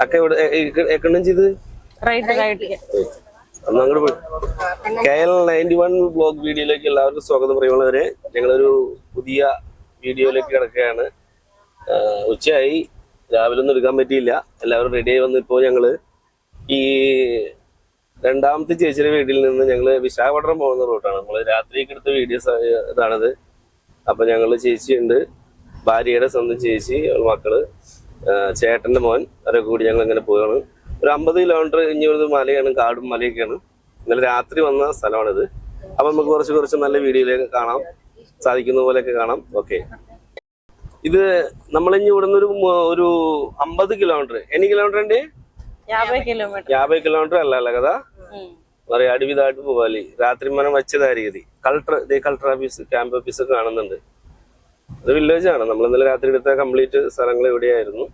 അക്ക ഇവിടെ എക്കണ്ടും ചെയ്ത് അങ്ങോട്ട് പോയി. KL91 ബ്ലോഗ് വീഡിയോയിലേക്ക് എല്ലാവർക്കും സ്വാഗതം പറയുന്നവരെ. ഞങ്ങളൊരു പുതിയ വീഡിയോയിലേക്ക് കിടക്കുകയാണ്. ഉച്ചയായി, രാവിലെ ഒന്നും എടുക്കാൻ പറ്റിയില്ല. എല്ലാവരും റെഡിയായി വന്നിപ്പോൾ ഞങ്ങള് ഈ രണ്ടാമത്തെ ചേച്ചിയുടെ വീട്ടിൽ നിന്ന് ഞങ്ങള് വിശാഖപട്ടണം പോകുന്ന റൂട്ടാണ്. നമ്മള് രാത്രിക്ക് എടുത്ത വീഡിയോസ് ഇതാണത്. അപ്പൊ ഞങ്ങള് ചേച്ചിയുണ്ട്, ഭാര്യയുടെ സ്വന്തം ചേച്ചി, മക്കള്, ചേട്ടന്റെ മോൻ, അവരൊക്കെ കൂടി ഞങ്ങൾ ഇങ്ങനെ പോവാണ്. ഒരു 50 കിലോമീറ്റർ ഇഞ്ഞൊരു മലയാണ്, കാടും മലയൊക്കെയാണ്. ഇന്നലെ രാത്രി വന്ന സ്ഥലമാണിത്. അപ്പൊ നമുക്ക് കുറച്ച് നല്ല വീഡിയോയിലേക്ക് കാണാം, സാധിക്കുന്ന പോലെയൊക്കെ കാണാം. ഓക്കെ, ഇത് നമ്മളിഞ്ഞ് ഇവിടുന്ന് ഒരു 50 കിലോമീറ്റർ. എനി കിലോമീറ്റർ ഉണ്ട്? 50 കിലോമീറ്റർ അല്ല കഥ പറയാ. അടിവിതായിട്ട് പോവാലി. രാത്രി മനം വെച്ചതായിരിക്കും. കളക്ടർ ഓഫീസ്, ക്യാമ്പ് ഓഫീസ് ഒക്കെ കാണുന്നുണ്ട്. അത് വില്ലേജ് ആണ്. നമ്മൾ ഇന്നലെ രാത്രി എടുത്ത കംപ്ലീറ്റ് സ്ഥലങ്ങൾ എവിടെയായിരുന്നു.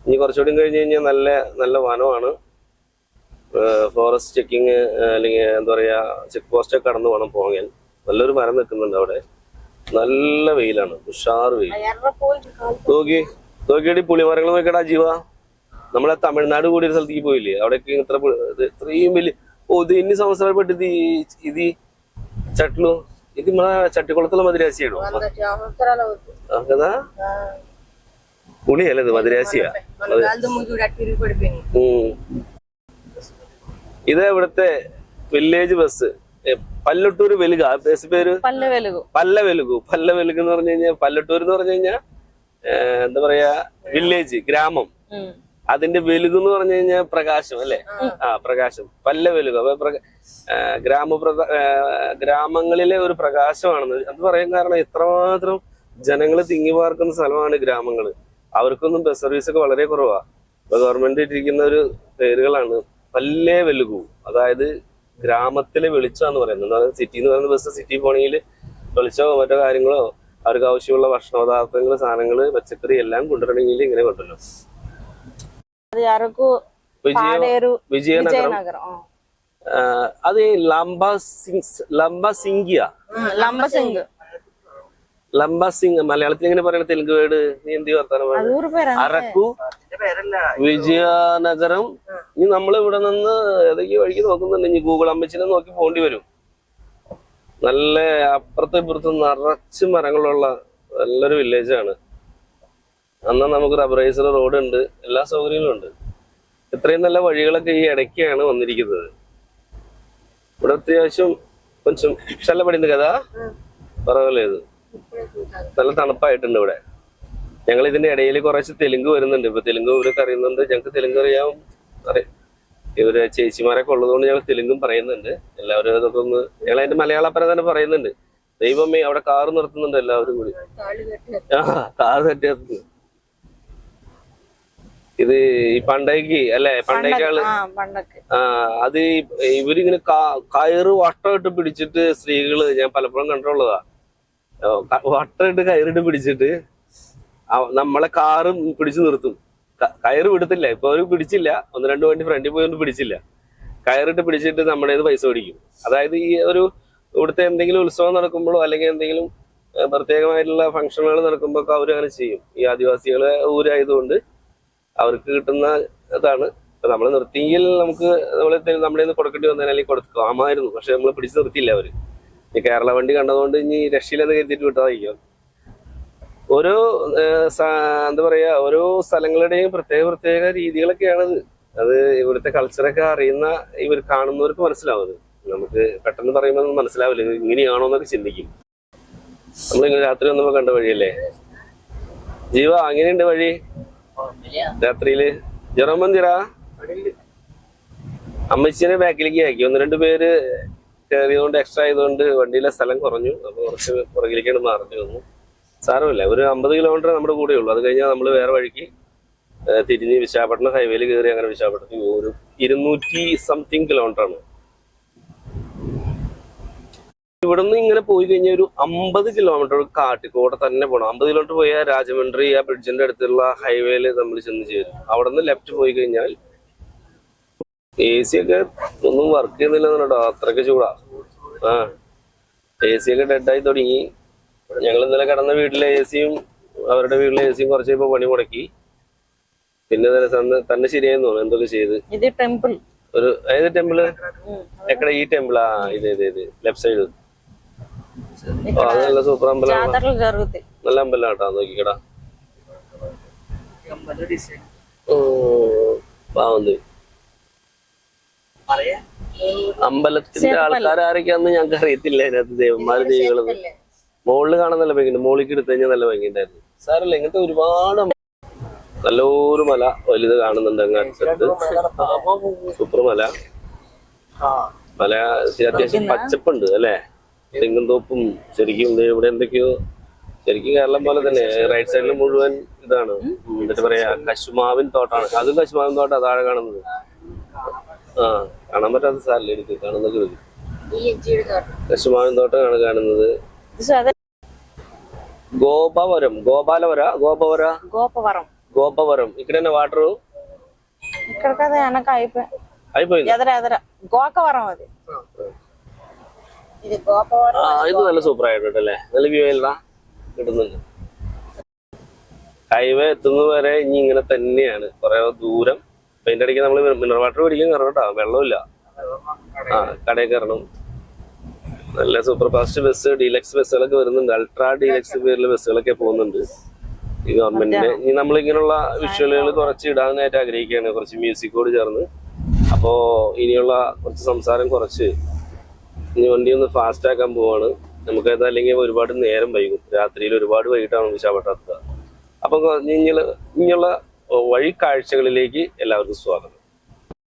ഇനി കുറച്ചുകൂടി കഴിഞ്ഞ് കഴിഞ്ഞാൽ നല്ല വനമാണ്. ഫോറസ്റ്റ് ചെക്കിങ് അല്ലെങ്കിൽ എന്താ പറയാ, ചെക്ക് പോസ്റ്റ് ഒക്കെ കടന്നു വേണം പോകാൻ. നല്ലൊരു മരം നിൽക്കുന്നുണ്ട് അവിടെ. നല്ല വെയിലാണ്, ഉഷാറ് വെയിൽ. നോക്കിയടി പുളിമരങ്ങൾ നോക്കടാ ജീവ. നമ്മളെ തമിഴ്നാട് കൂടി ഒരു സ്ഥലത്തേക്ക് പോയില്ലേ, അവിടെയൊക്കെ ഇത്രയും വലിയ ഇത് ഇനി സംവത്സരപ്പെട്ടിത് ഇത് ചട്ടലു. ഇത് നമ്മളെ ചട്ടിക്കുളത്തുള്ള മദിരാശിയാണോ? അതാ പുളിയല്ല, ഇത് മദിരാശിയാ. ഇത് ഇവിടുത്തെ വില്ലേജ് ബസ്. പല്ലട്ടൂർ വെലുക ബസ് പേര്. പല്ലവെലുകു എന്ന് പറഞ്ഞു കഴിഞ്ഞാൽ, പല്ലട്ടൂർ എന്ന് പറഞ്ഞു കഴിഞ്ഞാൽ എന്താ പറയാ, വില്ലേജ്, ഗ്രാമം. അതിന്റെ വെലുകു എന്ന് പറഞ്ഞു കഴിഞ്ഞാൽ പ്രകാശം അല്ലെ? പ്രകാശം. പല്ലവെലുക ഗ്രാമങ്ങളിലെ ഒരു പ്രകാശമാണെന്ന് അത് പറയാൻ കാരണം എത്രമാത്രം ജനങ്ങൾ തിങ്ങി പാർക്കുന്ന സ്ഥലമാണ് ഗ്രാമങ്ങള്. അവർക്കൊന്നും ബസ് സർവീസ് ഒക്കെ വളരെ കുറവാ. ഇപ്പൊ ഗവൺമെന്റ് ഇട്ടിരിക്കുന്ന ഒരു പേരുകളാണ് പല്ലേ വെലുകു. അതായത് ഗ്രാമത്തിലെ വെളിച്ചമെന്ന് പറയുന്നത്. സിറ്റി എന്ന് പറയുന്ന ബസ് സിറ്റി പോണെങ്കിൽ വെളിച്ചമോ മറ്റോ കാര്യങ്ങളോ അവർക്ക് ആവശ്യമുള്ള ഭക്ഷണ പദാർത്ഥങ്ങൾ, സാധനങ്ങള്, പച്ചക്കറി എല്ലാം കൊണ്ടുവരണമെങ്കിൽ ഇങ്ങനെ കൊണ്ടുവരണം. വിജയനഗരം. അത് ലംബസിംഗ് മലയാളത്തിൽ എങ്ങനെ പറയണ? തെലുങ്ക് വേർഡ് നീ എന്ത് വർത്താനം? അറക്കു, വിജയനഗരം. ഇനി നമ്മൾ ഇവിടെ നിന്ന് ഏതൊക്കെ വഴിക്ക് നോക്കുന്നുണ്ട്. ഇനി ഗൂഗിൾ അമ്മച്ചിനെ നോക്കി പോകേണ്ടി വരും. നല്ല അപ്പുറത്തും ഇപ്പുറത്തും നിറച്ച് മരങ്ങളുള്ള നല്ലൊരു വില്ലേജാണ്. എന്നാൽ നമുക്ക് റബ്ബറൈസർ റോഡ് ഉണ്ട്, എല്ലാ സൗകര്യങ്ങളും ഉണ്ട്. ഇത്രയും നല്ല വഴികളൊക്കെ ഈ ഇടയ്ക്കാണ് വന്നിരിക്കുന്നത്. ഇവിടെ അത്യാവശ്യം കൊഞ്ചം ചല്ലപടിയുണ്ട് കഥ പറവല്ലേ. ഇത് നല്ല തണുപ്പായിട്ടുണ്ട് ഇവിടെ. ഞങ്ങൾ ഇതിന്റെ ഇടയിൽ കുറച്ച് തെലുങ്ക് വരുന്നുണ്ട്. ഇപ്പൊ തെലുങ്ക് ഇവരൊക്കെ അറിയുന്നുണ്ട്. ഞങ്ങൾക്ക് തെലുങ്ക് അറിയാം. ഇവര് ചേച്ചിമാരൊക്കെ ഉള്ളതുകൊണ്ട് ഞങ്ങൾ തെലുങ്കും പറയുന്നുണ്ട്. എല്ലാവരും അതൊക്കെ ഒന്ന് ഞങ്ങൾ അതിന്റെ മലയാളപ്പരം തന്നെ പറയുന്നുണ്ട്. ദൈവമേ, അവിടെ കാറ് നിർത്തുന്നുണ്ട് എല്ലാവരും കൂടി. കാറ് തട്ടി. ഇത് ഈ പണ്ടേക്ക് അല്ലെ, പണ്ടേക്കാള് അത് ഇവരിങ്ങനെ കയറ് വട്ടമിട്ട് പിടിച്ചിട്ട് സ്ത്രീകള്, ഞാൻ പലപ്പോഴും കണ്ടിട്ടുള്ളതാ, വട്ടമിട്ട് കയറിട്ട് പിടിച്ചിട്ട് നമ്മളെ കാറ് പിടിച്ചു നിർത്തും. കയറ് വിടത്തില്ല. ഇപ്പൊ അവര് പിടിച്ചില്ല, 1-2 വണ്ടി ഫ്രണ്ടിൽ പോയി പിടിച്ചില്ല. കയറിട്ട് പിടിച്ചിട്ട് നമ്മുടെ പൈസ ഓടിക്കും. അതായത് ഈ ഒരു ഇവിടുത്തെ എന്തെങ്കിലും ഉത്സവം നടക്കുമ്പോഴോ അല്ലെങ്കിൽ എന്തെങ്കിലും പ്രത്യേകമായിട്ടുള്ള ഫംഗ്ഷനുകൾ നടക്കുമ്പോ ഒക്കെ അവര് അങ്ങനെ ചെയ്യും. ഈ ആദിവാസികളെ ഊരായതുകൊണ്ട് അവർക്ക് കിട്ടുന്ന ഇതാണ്. നമ്മൾ നിർത്തിയെങ്കിൽ നമുക്ക് നമ്മുടെ നിന്ന് കൊടുക്കേണ്ടി വന്നാൽ അല്ലെങ്കിൽ കൊടുക്കാമായിരുന്നു. പക്ഷെ നമ്മൾ പിടിച്ചു നിർത്തിയില്ല അവര്. ഈ കേരള വണ്ടി കണ്ടതുകൊണ്ട് ഇനി രക്ഷയിലെന്ന് കരുതിയിട്ട് വിട്ടതായിരിക്കും. ഓരോ എന്താ പറയാ, ഓരോ സ്ഥലങ്ങളുടെയും പ്രത്യേക രീതികളൊക്കെയാണത്. അത് ഇവിടുത്തെ കൾച്ചറൊക്കെ അറിയുന്ന ഇവർ കാണുന്നവർക്ക് മനസ്സിലാവുന്നത്. നമുക്ക് പെട്ടെന്ന് പറയുമ്പോൾ മനസ്സിലാവില്ല, ഇങ്ങനെയാണോ എന്നൊക്കെ ചിന്തിക്കും. നമ്മളിങ്ങനെ രാത്രി വന്നപ്പോ കണ്ട വഴിയല്ലേ ജീവ? അങ്ങനെയുണ്ട് വഴി രാത്രിയില്. ജെറോമന്തിറ അമ്മച്ചിനെ ബാക്കിലേക്ക് ആക്കി. 1-2 പേര് കയറിയതുകൊണ്ട്, എക്സ്ട്രാ ആയതുകൊണ്ട് വണ്ടിയിലെ സ്ഥലം കുറഞ്ഞു. അപ്പൊ കുറച്ച് പുറകിലേക്കാണ് മാറി വന്നു. സാരമില്ല, ഒരു 50 കിലോമീറ്റർ നമ്മുടെ കൂടെ ഉള്ളു. അത് കഴിഞ്ഞാൽ നമ്മൾ വേറെ വഴിക്ക് തിരിഞ്ഞ് വിശാഖപട്ടണം ഹൈവേയിൽ കയറി അങ്ങനെ വിശാഖപട്ടണത്തിൽ ഒരു 200 കിലോമീറ്റർ ആണ്. ഇവിടെ നിന്ന് ഇങ്ങനെ പോയി കഴിഞ്ഞാൽ ഒരു 50 കിലോമീറ്റർ കാട്ടിക്കൂടെ തന്നെ പോകണം. 50 കിലോമീറ്റർ പോയാൽ രാജമന്ത്രി ആ ബ്രിഡ്ജിന്റെ അടുത്തുള്ള ഹൈവേയിൽ നമ്മൾ ചെന്ന് ചേരും. അവിടെ നിന്ന് ലെഫ്റ്റ് പോയി കഴിഞ്ഞാൽ AC ഒക്കെ ഒന്നും വർക്ക് ചെയ്യുന്നില്ല കേട്ടോ, അത്രയ്ക്ക് ചൂടാ. AC ഒക്കെ ഡെഡായി തുടങ്ങി. ഞങ്ങൾ ഇന്നലെ കിടന്ന വീട്ടിലെ AC യും അവരുടെ വീട്ടിലെ AC യും കുറച്ച് ഇപ്പൊ പണി മുടക്കി. പിന്നെ തന്നെ ശരിയായെന്ന് തോന്നുന്നു എന്തൊക്കെ ചെയ്ത്. ఇది టెంపుల్. ഒരു ഏത് ടെമ്പിള്? എక్కడ ഈ ടെമ്പിൾ? ആ ഇത് ലെഫ്റ്റ് സൈഡ്. അത് നല്ല സൂപ്പർ അമ്പലമാണ്. జాతరలు జరుగుతాయి. നല്ല അമ്പലം കേട്ടോ, നോക്കിക്കടാ. പാവുന്നത് അമ്പലത്തിന്റെ ആൾക്കാർ ആരൊക്കെയാന്ന് ഞങ്ങൾക്ക് അറിയത്തില്ല. അതിനകത്ത് ദേവന്മാര് ദേവികളത് മുകളിൽ കാണാൻ നല്ല ഭംഗിയുണ്ട്. മുകളിലേക്ക് എടുത്തു കഴിഞ്ഞാൽ നല്ല ഭംഗിയുണ്ടായിരുന്നു. സാരല്ല, ഇങ്ങനത്തെ ഒരുപാട് നല്ലൊരു മല വലുത് കാണുന്നുണ്ട് അങ്ങ് അടുത്ത്. സൂപ്പർ മല. മല അത്യാവശ്യം പച്ചപ്പുണ്ട് അല്ലേ? തെങ്ങും തോപ്പും. ശരിക്കും ഇവിടെ എന്തൊക്കെയോ ശരിക്കും കേരളം പോലെ തന്നെ റൈറ്റ് സൈഡിൽ മുഴുവൻ ഇതാണ്. എന്നിട്ട് പറയാ കശുമാവിൻ തോട്ടാണ്. അതും കശുമാവിൻ തോട്ടം താഴെ കാണുന്നത്. ആ കാണാൻ പറ്റാത്ത സ്ഥലം എടുക്ക് കാണുന്നൊക്കെ എടുക്കും. കശുമാവിൻ തോട്ടമാണ് കാണുന്നത്. గోపవరం గోపవరం ఇక్కడైనా వాటర్ ఇక్కడ కదా వెనక అయిపోయింది. ఎదర గోకవరం అది. ఇది గోపవరం. ഇത് നല്ല സൂപ്പർ ആയിട്ടല്ലേ, നല്ല വ്യൂ അല്ല കിട്ടുന്നുണ്ട്. ഹൈവേ എത്തുന്നത് വരെ ഇനി ഇങ്ങനെ തന്നെയാണ് കുറെ ദൂരം. അതിന്റെ ഇടയ്ക്ക് നമ്മള് മിനറൽ വാട്ടർ പിടിക്കാൻ കയറണം കേട്ടോ, വെള്ളമില്ല. ആ കടയിൽ കയറണം. നല്ല സൂപ്പർ ഫാസ്റ്റ് ബസ്, ഡീലക്സ് ബസ്സുകളൊക്കെ വരുന്നുണ്ട്. അൾട്രാ ഡീലക്സ് പേരിലെ ബസ്സുകളൊക്കെ പോകുന്നുണ്ട് ഈ ഗവൺമെന്റിന്റെ. ഇനി നമ്മളിങ്ങനെയുള്ള വിഷ്വലുകൾ കുറച്ച് ഇടാനായിട്ട് ആഗ്രഹിക്കുകയാണ്, കുറച്ച് മ്യൂസിക്കോട് ചേർന്ന്. അപ്പോ ഇനിയുള്ള കുറച്ച് സംസാരം കുറച്ച് ഇനി വണ്ടി ഒന്ന് ഫാസ്റ്റ് ആക്കാൻ പോവാണ്. നമുക്കത് അല്ലെങ്കിൽ ഒരുപാട് നേരം വൈകും. രാത്രിയിൽ ഒരുപാട് വൈകിട്ടാണ് വിശാഖപട്ടണത്ത്. അപ്പൊ ഇനിയുള്ള വഴി കാഴ്ചകളിലേക്ക് എല്ലാവർക്കും സ്വാഗതം.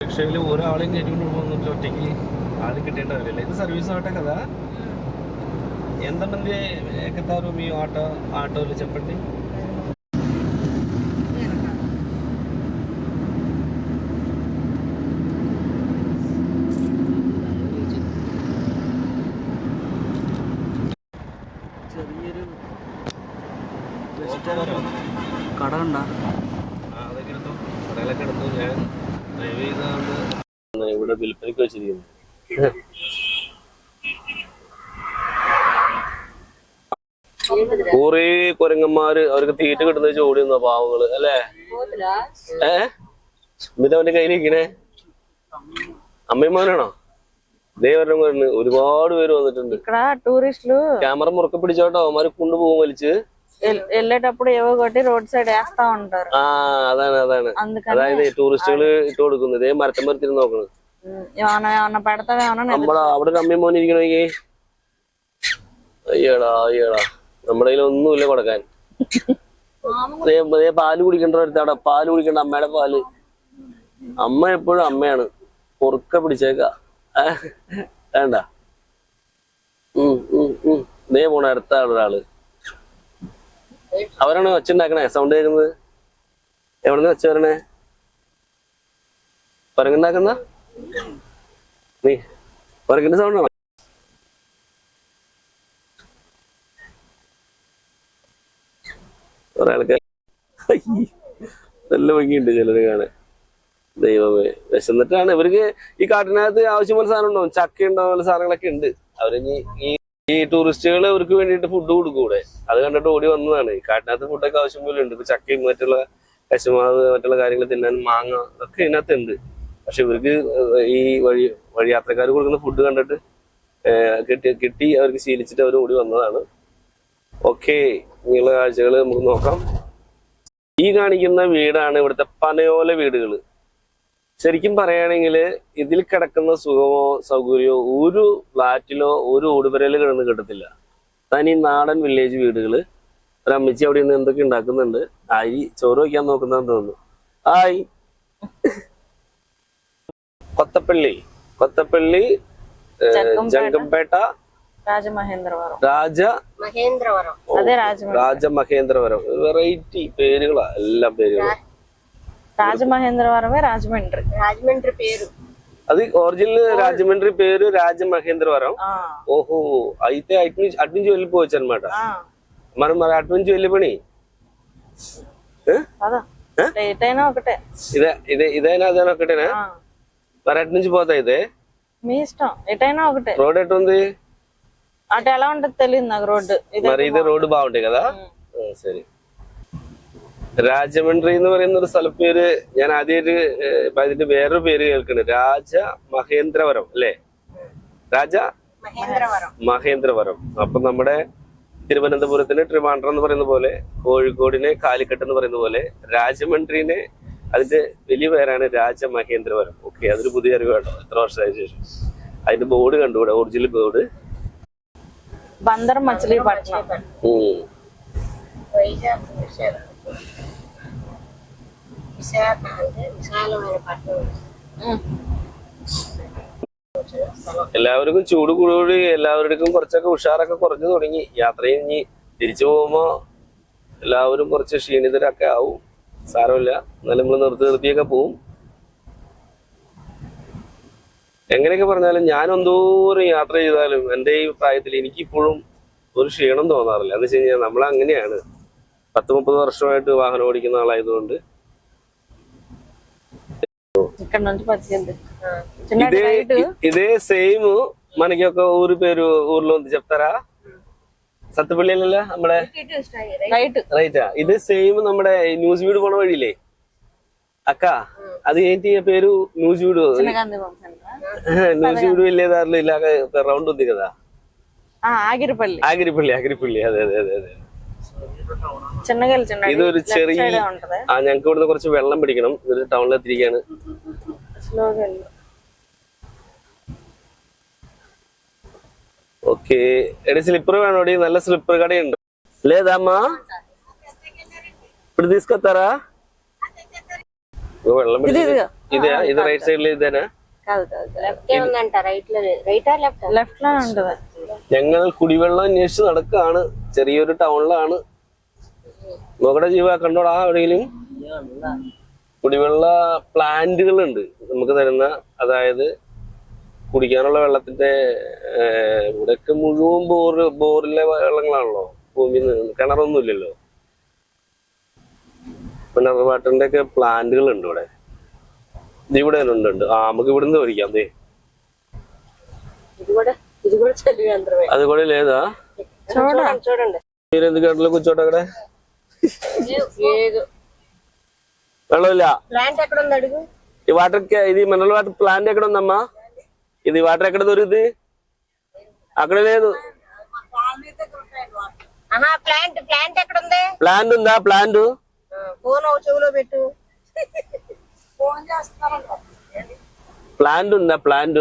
രക്ഷയിൽ ഒരാളെയും കയറ്റിക്കൊണ്ട് പോകുന്നില്ല, ഒറ്റയ്ക്ക് ఆది కిట్టేటవరిಲ್ಲ. ఇది సర్వీస్ ఆటో కదా. ఎంతమంది ఎక్కుతారు మీ ఆటోలు చెప్పండి? ചെറിയൊരു കട ഉണ്ടാ അതൊക്കെ എടുത്തു, കടകളൊക്കെ എടുത്തു. ഞാൻ ഡ്രൈവ് ചെയ്താണ് ഇവിടെ വിൽപ്പനയ്ക്ക് വെച്ചിരിക്കുന്നു. കുറെ കുരങ്ങന്മാര് അവർക്ക് തീറ്റ കിട്ടുന്ന ചോടി വന്ന പാവങ്ങള് അല്ലേ? എന്നിട്ട് അവന്റെ കയ്യിലിരിക്കണേ അമ്മയമാനാണോ? ദേവരുടെ വരുന്നു. ഒരുപാട് പേര് വന്നിട്ടുണ്ട്. టూరిస్టులు ക്യാമറ മുറുക്കെ പിടിച്ചോട്ടോ, അവന്മാര് കൊണ്ടുപോകും വലിച്ച്. వెళ్ళేటప్పుడు ఏవో కొట్టి రోడ్ సైడ్ వేస్తా ఉంటారు. ആ അതാണ് അതായത് ടൂറിസ്റ്റുകള് ഇട്ട് കൊടുക്കുന്നത്. ഇതേ മരത്തമ്മരത്തിരുന്ന് നോക്കണത്. ఏమన్నా పెడతావేమన్నా നമ്മളാ അവിടെ ഒരു അമ്മയും മോനെ ഇരിക്കണമെങ്കിൽ അയ്യടാ നമ്മുടെ കയ്യിൽ ഒന്നുമില്ല കൊടുക്കാൻ. അതേ പാല് കുടിക്കേണ്ട അടുത്തവിടെ പാല് കുടിക്കേണ്ട അമ്മയുടെ പാല്. അമ്മ എപ്പോഴും അമ്മയാണ്. പൊറുക്ക പിടിച്ചേക്ക വേണ്ട. ഇതേ പോണ അടുത്ത ഒരാള്. അവരാണ് ഒച്ച ഉണ്ടാക്കണേ, സൗണ്ട് കേൾക്കുന്നത്. എവിടെന്ന് വെച്ച വരണേ? പരങ്ങുണ്ടാക്കുന്ന നീ പരങ്ങിന്റെ സൗണ്ട് ആണോ? ഒരാൾക്ക് നല്ല ഭംഗിയുണ്ട് ചിലര് കാണാൻ. ദൈവമേ, വിശന്നിട്ടാണ് ഇവർക്ക്. ഈ കാട്ടിനകത്ത് ആവശ്യമുള്ള സാധനം ഉണ്ടാവും, ചക്ക ഉണ്ടാവുന്ന സാധനങ്ങളൊക്കെ ഉണ്ട്. അവരിനി ഈ ടൂറിസ്റ്റുകൾ അവർക്ക് വേണ്ടിയിട്ട് ഫുഡ് കൊടുക്കൂടെ, അത് കണ്ടിട്ട് ഓടി വന്നതാണ്. ഈ കാട്ടിനകത്ത് ഫുഡൊക്കെ ആവശ്യം പോലെ ഉണ്ട്. ഇപ്പൊ ചക്കയും മറ്റുള്ള കശുമാവ് മറ്റുള്ള കാര്യങ്ങൾ തിന്നാൻ മാങ്ങ ഒക്കെ ഇതിനകത്ത് ഉണ്ട്. പക്ഷെ ഇവർക്ക് ഈ വഴി യാത്രക്കാർ കൊടുക്കുന്ന ഫുഡ് കണ്ടിട്ട് കിട്ടി അവർക്ക് ശീലിച്ചിട്ട് അവർ ഓടി വന്നതാണ്. ഓക്കെ, ഇങ്ങനെയുള്ള കാഴ്ചകൾ നമുക്ക് നോക്കാം. ഈ കാണിക്കുന്ന വീടാണ് ഇവിടുത്തെ പനയോല വീടുകൾ. ശരിക്കും പറയുകയാണെങ്കിൽ ഇതിൽ കിടക്കുന്ന സുഖമോ സൗകര്യമോ ഒരു ഫ്ലാറ്റിലോ ഒരു ഓടുപരയിലോ കിടന്ന് കിട്ടത്തില്ല. തനി നാടൻ വില്ലേജ് വീടുകള്. ഒരു അമ്മച്ചി അവിടെ നിന്ന് എന്തൊക്കെ ഉണ്ടാക്കുന്നുണ്ട്. അരി ചോറ് വയ്ക്കാൻ നോക്കുന്നതെന്ന് തോന്നുന്നു. ഹായ്. കൊത്തപ്പള്ളി ജംഗംപേട്ട രാജമഹേന്ദ്രവരം. വെറൈറ്റി പേരുകളാ, എല്ലാ പേരുകളും. రాజమహేంద్రవరమే రాజమండ్రి పేరు. అది ఒరిజినల్ రాజమండ్రి పేరు రాజమహేంద్రవరం. ఓహో, అయితే అటు నుంచి వెళ్ళిపోవచ్చు అనమాట. మరి అటు నుంచి వెళ్ళిపోయి ఇదైనా అదైనా ఒకటేనా? మరి అటు నుంచి పోతా అయితే మీ ఇష్టం, ఎటైనా ఒకటే. రోడ్ ఎటు ఉంది? అటు ఎలా ఉంటది తెలియదు నాకు రోడ్డు. మరి ఇదే రోడ్డు బాగుంటాయి కదా. సరే, രാജമന്ത്രി എന്ന് പറയുന്ന ഒരു സ്ഥലപ്പേര് ഞാൻ ആദ്യമായിട്ട് അതിന്റെ വേറൊരു പേര് കേൾക്കുന്നത് രാജ മഹേന്ദ്രവരം അല്ലേ? രാജ മഹേന്ദ്രവരം. അപ്പൊ നമ്മുടെ തിരുവനന്തപുരത്തിന് ട്രിവാൻഡ്രം എന്ന് പറയുന്ന പോലെ, കോഴിക്കോടിനെ കാലിക്കട്ട് എന്ന് പറയുന്ന പോലെ, രാജമന്ത്രിനെ അതിന്റെ വലിയ പേരാണ് രാജമഹേന്ദ്രവരം. ഓക്കെ, അതൊരു പുതിയ അറിവ് കേട്ടോ, എത്ര വർഷമായ ശേഷം. അതിന്റെ ബോർഡ് കണ്ടുകൂടെ, ഒറിജിനൽ ബോർഡ്. ബന്ദർ മച്ചിലിപట్നം. എല്ലാവർക്കും ചൂട് കൂടി എല്ലാവരുടെയും കുറച്ചൊക്കെ ഉഷാറൊക്കെ കുറഞ്ഞു തുടങ്ങി. യാത്ര കഴിഞ്ഞ് തിരിച്ചു പോകുമ്പോ എല്ലാവരും കുറച്ച് ക്ഷീണിതരൊക്കെ ആവും. സാരമില്ല, എന്നാലും നമ്മൾ നിർത്തിയൊക്കെ പോവും. എങ്ങനെയൊക്കെ പറഞ്ഞാലും ഞാൻ എന്തോരം യാത്ര ചെയ്താലും എൻ്റെ ഈ പ്രായത്തിൽ എനിക്കിപ്പോഴും ഒരു ക്ഷീണം തോന്നാറില്ല. എന്ന് വെച്ച് കഴിഞ്ഞാൽ നമ്മൾ അങ്ങനെയാണ്. 10-30 വർഷമായിട്ട് വാഹനം ഓടിക്കുന്ന ആളായതുകൊണ്ട് ఇదే సేమ్ మనకి ఒక ఊరి పేరు ఊర్లో ఉంది చెప్తారా? സത്യപ്പള്ളിയല്ലല്ലോ നമ്മുടെ റൈറ്റാ. ഇത് സെയിം നമ്മുടെ న్యూస్ వీడు పోన వడిలే అక్క, అది ఏంటి పేరు? న్యూస్ వీడు వెళ్ళే దారిలో ఇలాగ రౌండ్ ఉంది కదా, ఆగిరిపల్లి. అదే అదే అదే అదే. ഇതൊരു ചെറിയ ഞങ്ങൾക്ക് ഇവിടുന്ന് കുറച്ച് വെള്ളം പിടിക്കണം. ഇതൊരു ടൗണിലെത്തിരിക്കുകയാണ്. ఓకే, ఎడి స్లిప్పర్ వేణోడి, నల్ల స్లిప్పర్ కడయండి లేదమ్మా? ఇప్పుడు తీసుకొస్తారా? വെള്ളം ഇതാ, ഇത് റൈറ്റ് സൈഡിൽ ഇതേനാ? ഞങ്ങൾ കുടിവെള്ളം അന്വേഷിച്ച് നടക്കാണ്. ചെറിയൊരു ടൗണിലാണ്. നോക്കട്ടെ ജീവ, കണ്ടോടാ എവിടെയെങ്കിലും കുടിവെള്ള പ്ലാന്റുകളുണ്ട് നമുക്ക് തരുന്ന. അതായത് കുടിക്കാനുള്ള വെള്ളത്തിന്റെ ഇവിടെയൊക്കെ മുഴുവൻ ബോറിലെ വെള്ളങ്ങളാണല്ലോ. ഭൂമിയിൽ നിന്ന് കിണറൊന്നും ഇല്ലല്ലോ. മിനറൽ വാട്ടറിന്റെ ഒക്കെ പ്ലാന്റുകൾ ഉണ്ട് ഇവിടെ. ഇവിടെ ഉണ്ട്. നമുക്ക് ഇവിടുന്ന് മേടിക്കാം. అది కూడా లేదా? మీరు ఎందుకు గంటలు కూర్చోట అక్కడ? వెళ్లవిല്ല. ఈ వాటర్ ఇది మినరల్ వాటర్ ప్లాంట్ ఎక్కడ ఉందమ్మా? ఇది వాటర్ ఎక్కడ దొరుకుతుంది? అక్కడ లేదు. ప్లాంట్ ఉందా? ప్లాంట్ ప్లాంట్ ఉందా? ప్లాంట్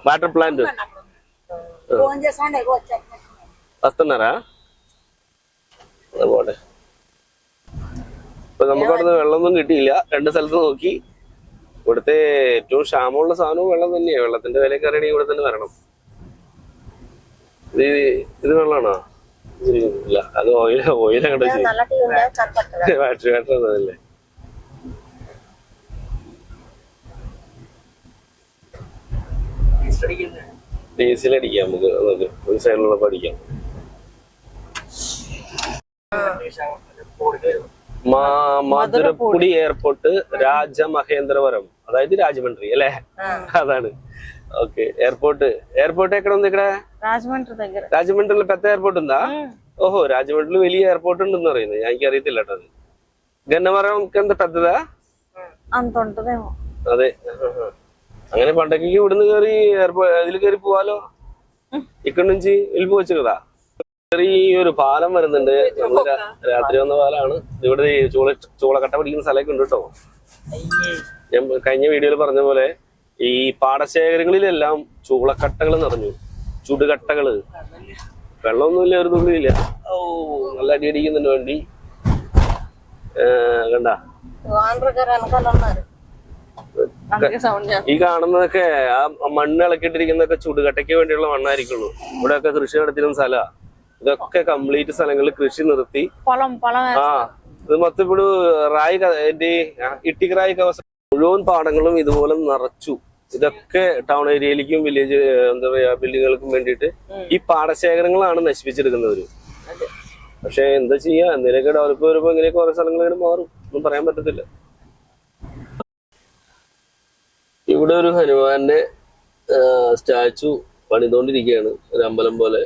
వాటర్ ప్లాంట్ വస్తున్నాരാ? പോട്ടെ. ഇപ്പൊ നമുക്ക് അവിടുന്ന് വെള്ളമൊന്നും കിട്ടിയില്ല. 2 സ്ഥലത്ത് നോക്കി. ഇവിടുത്തെ ഏറ്റവും ക്ഷാമമുള്ള സാധനവും വെള്ളം തന്നെയാണ്. വെള്ളത്തിന്റെ വിലയൊക്കെ അറിയണമെങ്കിൽ ഇവിടെ തന്നെ വരണം. ഇത് വെള്ളമാണോ? ഇല്ല, അത് ഓയിൽ അങ്ങോട്ട് ബാറ്ററി അതല്ലേ. ഡീസലടിക്കാം നമുക്ക്. ഒരു സൈഡിലുള്ളപ്പോ അടിക്കാം. മധുരപ്പുടി എയർപോർട്ട്, രാജമഹേന്ദ്രവരം, അതായത് രാജമന്ത്രി അല്ലേ? అതാണ്. ఓకే, ఎయిర్పోర్ట్ ఎక్కడ ఉంది? ఇక్కడ రాజమండ్రిలో పెద్ద ఎయిర్పోర్ట్ ఉందా? ఓహో, రాజమండ్రిలో വലിയ എയർപോർട്ട് ഉണ്ടെന്ന് പറയുന്നത്. എനിക്ക് അറിയത്തില്ല കേട്ടോ. അത് ഗന്നവരം എന്താ పెద్దదా? అంత ఉంటదేమో. അതെ. അങ്ങനെ పండగకి ఇవిడుന്ന് కయറി അതിൽ കയറി പോവാലോ. ఇక్కడ నుంచి వెళ్ళిపోవచ్చు కదా. ചെറിയൊരു പാലം വരുന്നുണ്ട്. നമ്മള് രാത്രി വന്ന പാലാണ്. ഇവിടെ ചൂളക്കട്ട പിടിക്കുന്ന സ്ഥലമൊക്കെ ഉണ്ട് കേട്ടോ. ഞാൻ കഴിഞ്ഞ വീഡിയോയിൽ പറഞ്ഞ പോലെ ഈ പാടശേഖരങ്ങളിലെല്ലാം ചൂളക്കട്ടകൾ നിറഞ്ഞു. ചുടുകട്ടകള്. വെള്ളമൊന്നുമില്ല, ഒരു തുള്ളിയില്ല. ഓ, നല്ല അടിയടിക്കുന്നുണ്ട് വണ്ടി. കണ്ട ഈ കാണുന്നതൊക്കെ ആ മണ്ണ് ഇളക്കിയിട്ടിരിക്കുന്നതൊക്കെ ചുടുകട്ടയ്ക്ക് വേണ്ടിയുള്ള മണ്ണായിരിക്കുള്ളൂ. ഇവിടെയൊക്കെ കൃഷി നടത്തിയിരുന്ന സ്ഥലമാണ്. ഇതൊക്കെ കംപ്ലീറ്റ് സ്ഥലങ്ങളിൽ കൃഷി നിർത്തി. ഇത് മൊത്തം ఇప్పుడు రాయి ఏంటి ఇటుక రాయి മുഴുവൻ പാടങ്ങളും ഇതുപോലെ നിറച്ചു. ഇതൊക്കെ ടൗൺ ഏരിയയിലേക്കും വില്ലേജ് എന്താ പറയാ ബിൽഡിങ്ങുകൾക്കും വേണ്ടിയിട്ട് ഈ പാടശേഖരങ്ങളാണ് നശിപ്പിച്ചെടുക്കുന്നവര്. പക്ഷെ എന്താ ചെയ്യാ, എന്തെങ്കിലുമൊക്കെ ഡെവലപ്പ് വരുമ്പോ ഇങ്ങനെയൊക്കെ ഓരോ സ്ഥലങ്ങൾ ഇങ്ങനെ മാറും. ഒന്നും പറയാൻ പറ്റത്തില്ല. ഇവിടെ ഒരു ഹനുമാന്റെ സ്റ്റാച്ചു പണിതുകൊണ്ടിരിക്കുകയാണ്. ഒരു അമ്പലം പോലെ.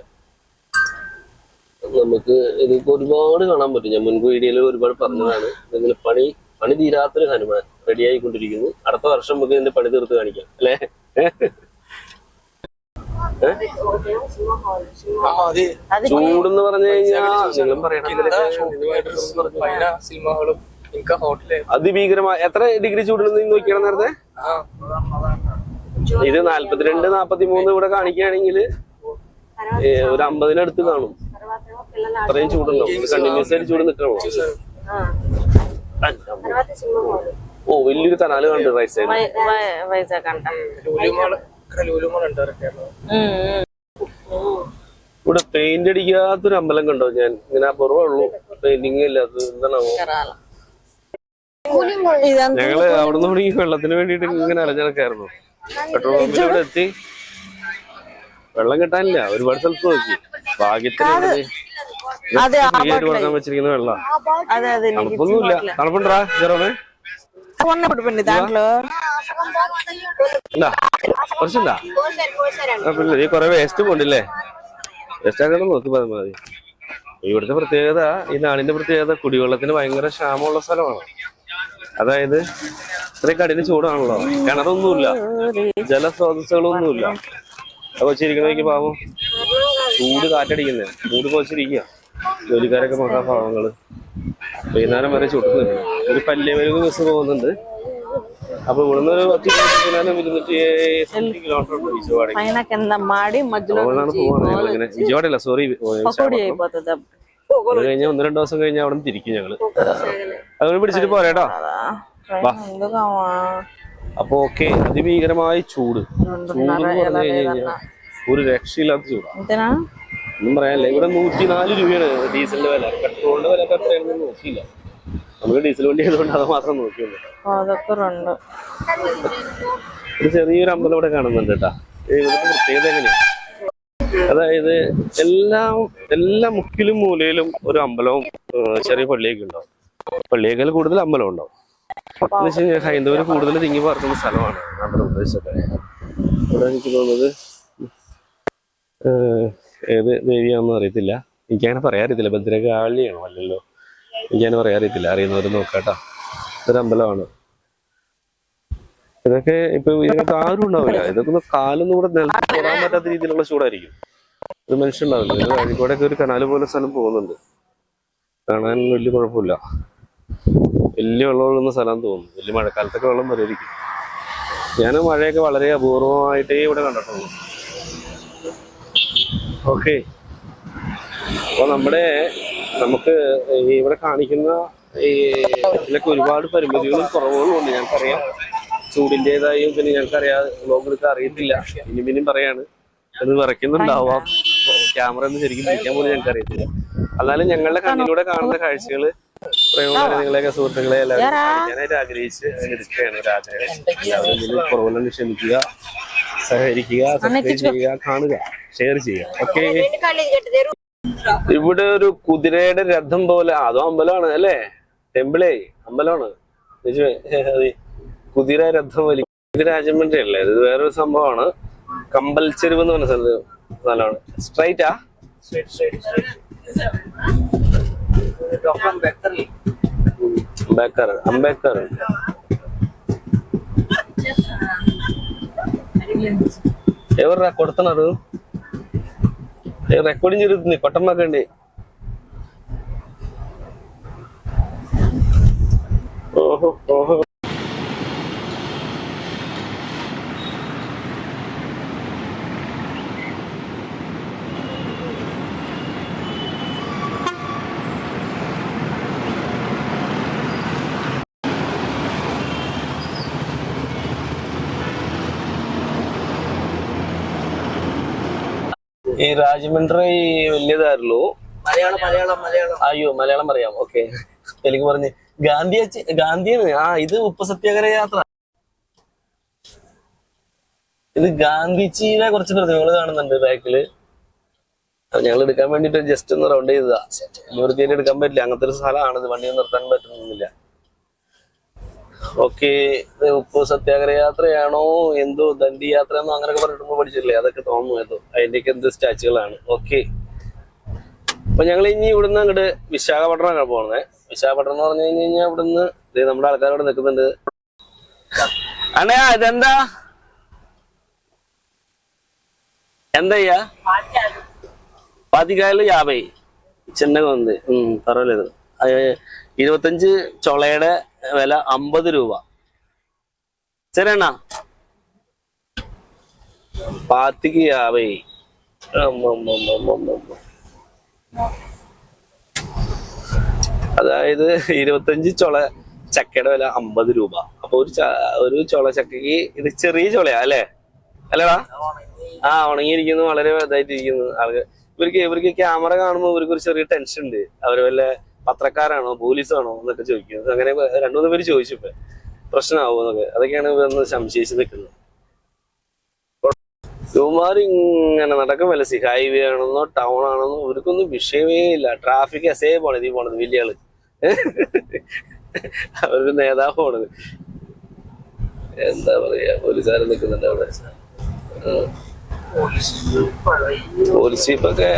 നമുക്ക് ഇതിപ്പോ ഒരുപാട് കാണാൻ പറ്റും. ഞാൻ മുൻപ് വീഡിയോയിൽ ഒരുപാട് പറഞ്ഞതാണ്. ഇതിങ്ങനെ പണി തീരാത്തൊരു ഹനുമാൻ റെഡി ആയിക്കൊണ്ടിരിക്കുന്നു. അടുത്ത വർഷം നമുക്ക് ഇതിന്റെ പണി തീർത്ത് കാണിക്കാം അല്ലേ? ചൂടെന്ന് പറഞ്ഞു കഴിഞ്ഞാൽ നിങ്ങളും പറയണം അതിഭീകരമായ എത്ര ഡിഗ്രി ചൂടുണ്ടെന്ന് നോക്കിയാണ് നേരത്തെ. ഇത് 42-43 ഇവിടെ കാണിക്കുകയാണെങ്കിൽ ഒരു 50-നടുത്ത് കാണും. അത്രയും ചൂടുണ്ടാവും. കണ്ടിന്യൂസ് ആയിട്ട് ചൂട് നിൽക്കണോ? ഓ വലിയൊരു കനാല് കണ്ടു റൈറ്റ് സൈഡ്. ഇവിടെ പെയിന്റ് അടിക്കാത്തൊരു അമ്പലം കണ്ടോ ഞാൻ? ഇങ്ങനെ അപൂർവമുള്ളൂ പെയിന്റിങ് ഇല്ലാത്തത്. എന്താണാവോ? ഞങ്ങള് അവിടുന്ന് കൂടി വെള്ളത്തിന് വേണ്ടിട്ട് ഇങ്ങനെ അലഞ്ഞിടക്കായിരുന്നു. പെട്രോൾ പമ്പിൽ ഇവിടെ എത്തി. വെള്ളം കിട്ടാനില്ല. ഒരുപാട് സ്ഥലത്ത് നോക്കി. ഭാഗ്യത്തിന് കൊടുക്കാൻ വെച്ചിരിക്കുന്ന വെള്ളം. തണുപ്പൊന്നുമില്ല. തണുപ്പുണ്ടാ ചെറുതെ? കുറച്ചുണ്ടാ? പിന്നെ നീ കൊറേ വേസ്റ്റ് പോണ്ടില്ലേ? വേസ്റ്റ് ആക്കണം നോക്കി പറഞ്ഞാൽ മതി. ഇവിടുത്തെ പ്രത്യേകത, ഈ നാടിന്റെ പ്രത്യേകത കുടിവെള്ളത്തിന് ഭയങ്കര ക്ഷാമമുള്ള സ്ഥലമാണ്. അതായത് ഇത്രയും കഠിന ചൂടാണല്ലോ. കിണറൊന്നുമില്ല, ജലസ്രോതസ്സുകളൊന്നുമില്ല. കൊച്ചിരിക്കണേക്ക് പാവം ചൂട് കാറ്റടിക്കുന്നേ. ചൂട് കൊച്ചിരിക്കുക. ജോലിക്കാരൊക്കെ മഹാഭാവങ്ങള് വൈകുന്നേരം വരെ ചുട്ടുന്നില്ല. ഒരു പല്ലിവരുന്ന ബസ് പോകുന്നുണ്ട്. അപ്പൊ ഇവിടുന്ന് ഒരു 10 കിലോമീറ്റർ വിജയവാഡല്ല, സോറി, അത് കഴിഞ്ഞാൽ 1-2 ദിവസം കഴിഞ്ഞാൽ അവിടെ നിന്ന് തിരിക്കും ഞങ്ങള്. അതുകൊണ്ട് പിടിച്ചിട്ട് പോരാട്ടോ. അപ്പൊ ഓക്കെ. അതിഭീകരമായ ചൂട്. ചൂട് എന്ന് പറഞ്ഞു കഴിഞ്ഞാൽ ഒരു രക്ഷയില്ലാത്ത ചൂടാണ്. ഒന്നും പറയാനില്ല. ഇവിടെ 104 രൂപയാണ് ഡീസലിന്റെ വില. പെട്രോളിന്റെ വില എത്രയാണെന്ന് നോക്കിയില്ല. നമുക്ക് ഡീസൽ വണ്ടി ആയതുകൊണ്ട് അത് മാത്രം നോക്കിയുള്ളൂ. ഒരു ചെറിയൊരു അമ്പലം ഇവിടെ കാണുന്നുണ്ട് കേട്ടാ. ഇവിടുത്തെ പ്രത്യേകത എങ്ങനെയാ? അതായത് എല്ലാ മുക്കിലും മൂലയിലും ഒരു അമ്പലവും ചെറിയ പള്ളിയൊക്കെ ഉണ്ടാവും. പള്ളിയേക്കാൾ കൂടുതൽ അമ്പലം ഉണ്ടാവും. എന്ന് വെച്ച് കഴിഞ്ഞാൽ ഹൈന്ദവര് കൂടുതൽ തിങ്ങി പാർക്കുന്ന സ്ഥലമാണ് ആന്ധ്രാപ്രദേശൊക്കെ. ഇവിടെ എനിക്ക് തോന്നുന്നത് ഏത് ദേവിയാണെന്ന് അറിയത്തില്ല. എനിക്കങ്ങനെ പറയാറിയത്തില്ല. ഭദ്രകാളിയാണോ അല്ലല്ലോ, എനിക്കങ്ങനെ പറയാറിയത്തില്ല. അറിയുന്നവര് നോക്കാട്ടോ. ഇതൊരു അമ്പലമാണ്. ഇതൊക്കെ ഇപ്പൊ ഇതിനകത്ത് ആരും ഉണ്ടാവില്ല. ഇതൊക്കെ കാലൊന്നും കൂടെ നിലത്ത് തൊടാൻ പറ്റാത്ത രീതിയിലുള്ള ചൂടായിരിക്കും. ഒരു മനുഷ്യൻ ഉണ്ടാവില്ല. ഇത് അഴിക്കോടൊക്കെ ഒരു കനാല് പോലെ സ്ഥലം പോകുന്നുണ്ട്. കാണാൻ വലിയ കുഴപ്പമില്ല. വലിയ വെള്ളം ഒഴുകുന്ന സ്ഥലം തോന്നുന്നു. വലിയ മഴക്കാലത്തൊക്കെ വെള്ളം വരെയിരിക്കും. ഞാൻ മഴയൊക്കെ വളരെ അപൂർവമായിട്ടേ ഇവിടെ കണ്ടിട്ടുള്ളൂ. ഓക്കെ. അപ്പോൾ നമുക്ക് ഇവിടെ കാണിക്കുന്ന ഇതിലൊക്കെ ഒരുപാട് പരിമിതികളും കുറവുകളും ഉണ്ട്. ഞങ്ങൾക്കറിയാം ചൂടിൻ്റെതായും. പിന്നെ ഞങ്ങൾക്കറിയാം വ്ലോഗെടുക്കാൻ അറിയത്തില്ല. ഇനിയും പറയാണ് അത് വിറയ്ക്കുന്നുണ്ടാവാം. ക്യാമറ ഒന്നും ശരിക്കും പിടിക്കാൻ പോലും ഞങ്ങൾക്ക് അറിയത്തില്ല. എന്നാലും ഞങ്ങളുടെ കണ്ണിലൂടെ കാണുന്ന കാഴ്ചകള് നിങ്ങളെയൊക്കെ സുഹൃത്തുക്കളെ എല്ലാവരും കാണിക്കാനായിട്ട് ആഗ്രഹിച്ച് എടുക്കുകയാണ് ഒരാഗ്രഹം. എല്ലാവരും കുറവുകളും ക്ഷമിക്കുക, സഹകരിക്കുക, സബ്സ്ക്രൈബ് ചെയ്യുക, കാണുക, ഷെയർ ചെയ്യുക. ഓക്കെ. ഇവിടെ ഒരു കുതിരയുടെ രഥം പോലെ, അതോ അമ്പലമാണ് അല്ലേ? ടെമ്പിളേ അമ്പലമാണ്. കുതിര രഥം വലി ഇത് രാജമന്ത്രി അല്ലേ? ഇത് വേറൊരു സംഭവമാണ്. കമ്പൽച്ചെരുവ് എന്ന് പറഞ്ഞ സ്ഥലമാണ്. സ്ട്രൈറ്റാ? అంబేద్కర్ ఎవర్రా కొడుతున్నారు? రికార్డింగ్ జరుగుతుంది, కొట్టమాకండి. ఓహో ఓహో. ഈ രാജമന്ത്രി വലിയതായിരുന്നു. അയ്യോ മലയാളം പറയാം. ഓക്കെ. തെലുങ്ക് പറഞ്ഞ് ഗാന്ധിയാണ്. ഇത് ഉപ്പ് സത്യാഗ്രഹ യാത്ര. ഇത് ഗാന്ധിജിയുടെ കുറച്ച് പ്രതിമകൾ കാണുന്നുണ്ട് ബാക്കില്. ഞങ്ങൾ എടുക്കാൻ വേണ്ടിട്ട് ജസ്റ്റ് ഒന്ന് റൗണ്ട് ചെയ്തതാ. വൃത്തിയായിട്ട് എടുക്കാൻ പറ്റില്ല. അങ്ങനത്തെ ഒരു സ്ഥലമാണിത്. വണ്ടി നിർത്താൻ പറ്റുന്നില്ല. ഓക്കെ. ഉപ്പ് സത്യാഗ്രഹ യാത്രയാണോ എന്തോ, ദണ്ഡി യാത്ര എന്നോ അങ്ങനെയൊക്കെ പറഞ്ഞിട്ട് പഠിച്ചില്ലേ? അതൊക്കെ തോന്നുന്നു. ഏതോ അതിന്റെയൊക്കെ എന്ത് സ്റ്റാച്ചുകളാണ്. ഓക്കെ. അപ്പൊ ഞങ്ങൾ ഇനി ഇവിടുന്ന് അങ്ങോട്ട് വിശാഖപട്ടണം പോകുന്നത്. വിശാഖപട്ടണം എന്ന് പറഞ്ഞു കഴിഞ്ഞാൽ ഇവിടുന്ന് നമ്മുടെ ആൾക്കാരോട് നിൽക്കുന്നുണ്ട്. അണ്ണയാ ఇదంతా ఎంతయ్యా? 50 చిన్నగా ఉంది. పర్వాలేదు. 25 చొളയുടെ വില 50 രൂപ. సరేనా? 50. അതായത് 25 ചൊള ചക്കയുടെ വില 50 രൂപ. അപ്പൊ ഒരു ചൊള ചക്കക്ക് ഇത് ചെറിയ ചൊളയാ അല്ലേ? അല്ലടാ? ഉണങ്ങിയിരിക്കുന്നു, വളരെ ഇതായിട്ടിരിക്കുന്നു. ഇവർക്ക് ക്യാമറ കാണുമ്പോൾ ഇവർക്ക് ഒരു ചെറിയ ടെൻഷൻ ഉണ്ട്. അവര് വല്ല പത്രക്കാരാണോ പോലീസാണോ എന്നൊക്കെ ചോദിക്കുന്നത്. അങ്ങനെ 2-3 പേര് ചോദിച്ചു ഇപ്പൊ പ്രശ്നമാവോ എന്നൊക്കെ. അതൊക്കെയാണ് ഇവരൊന്ന് സംശയിച്ച് നിൽക്കുന്നത്. ഇവന്മാർ ഇങ്ങനെ നടക്കും. വല്ല ഹൈവേ ആണെന്നോ ടൗൺ ആണെന്നോ ഇവർക്കൊന്നും വിഷയമേ ഇല്ല. ട്രാഫിക് എസേ പോണത് ഈ പോണത് വലിയ ആള് അവരൊരു നേതാവ് പോണത്. എന്താ പറയാ, പോലീസുകാരൻ നിൽക്കുന്നുണ്ട് അവിടെ. പോലീസ് ജീപ്പൊക്കെ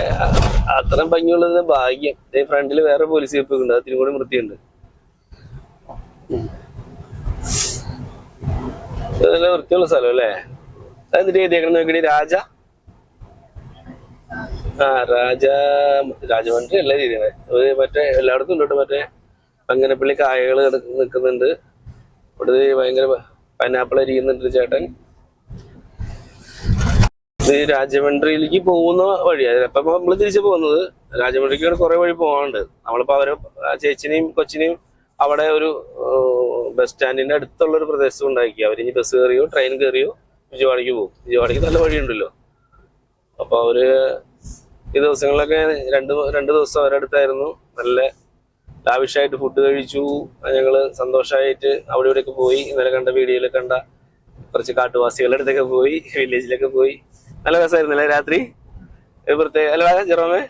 അത്രയും ഭംഗിയുള്ളത് ഭാഗ്യം. ഫ്രണ്ടില് വേറെ പോലീസ് ജീപ്പൊക്കെ ഉണ്ട്, അതിനും കൂടി വൃത്തിയുണ്ട്. നല്ല വൃത്തിയുള്ള സ്ഥലം അല്ലേ? എന്നിട്ട് എഴുതിയേക്കണം നോക്കി, രാജ രാജമന്ത്രി അല്ല രീതിയാണ്. മറ്റേ എല്ലായിടത്തും ഉണ്ട്. മറ്റേ അങ്ങനപ്പള്ളി കായകൾ നിൽക്കുന്നുണ്ട്. ഇവിടെ ഭയങ്കര പൈനാപ്പിൾ അരിയുന്നുണ്ട് ചേട്ടൻ. ഇത് രാജമന്ത്രിയിലേക്ക് പോകുന്ന വഴിയാണ്. അപ്പൊ നമ്മള് തിരിച്ചു പോകുന്നത് രാജമന്ത്രിക്ക് കുറെ വഴി പോകാനുണ്ട്. നമ്മളിപ്പോ അവരെ ചേച്ചിനെയും കൊച്ചിനെയും അവിടെ ഒരു ബസ് സ്റ്റാൻഡിന്റെ അടുത്തുള്ള ഒരു പ്രദേശത്ത് ഉണ്ടാക്കി. അവരിനി ബസ് കയറിയോ ട്രെയിൻ കയറിയോ വിജയവാഡയ്ക്ക് പോകും. വിജയവാഡയ്ക്ക് നല്ല വഴിയുണ്ടല്ലോ. അപ്പൊ അവര് ഈ ദിവസങ്ങളിലൊക്കെ രണ്ട് ദിവസം അവരുടെ അടുത്തായിരുന്നു. നല്ല ലാവിഷായിട്ട് ഫുഡ് കഴിച്ചു. ഞങ്ങള് സന്തോഷമായിട്ട് അവിടെ ഇവിടെയൊക്കെ പോയി. ഇന്നലെ കണ്ട വീഡിയോയിൽ കണ്ട കുറച്ച് കാട്ടുവാസികളുടെ അടുത്തൊക്കെ പോയി, വില്ലേജിലൊക്കെ പോയി. നല്ല രസമായിരുന്നല്ലേ രാത്രി? പ്രത്യേക അല്ല ജെറോമേ?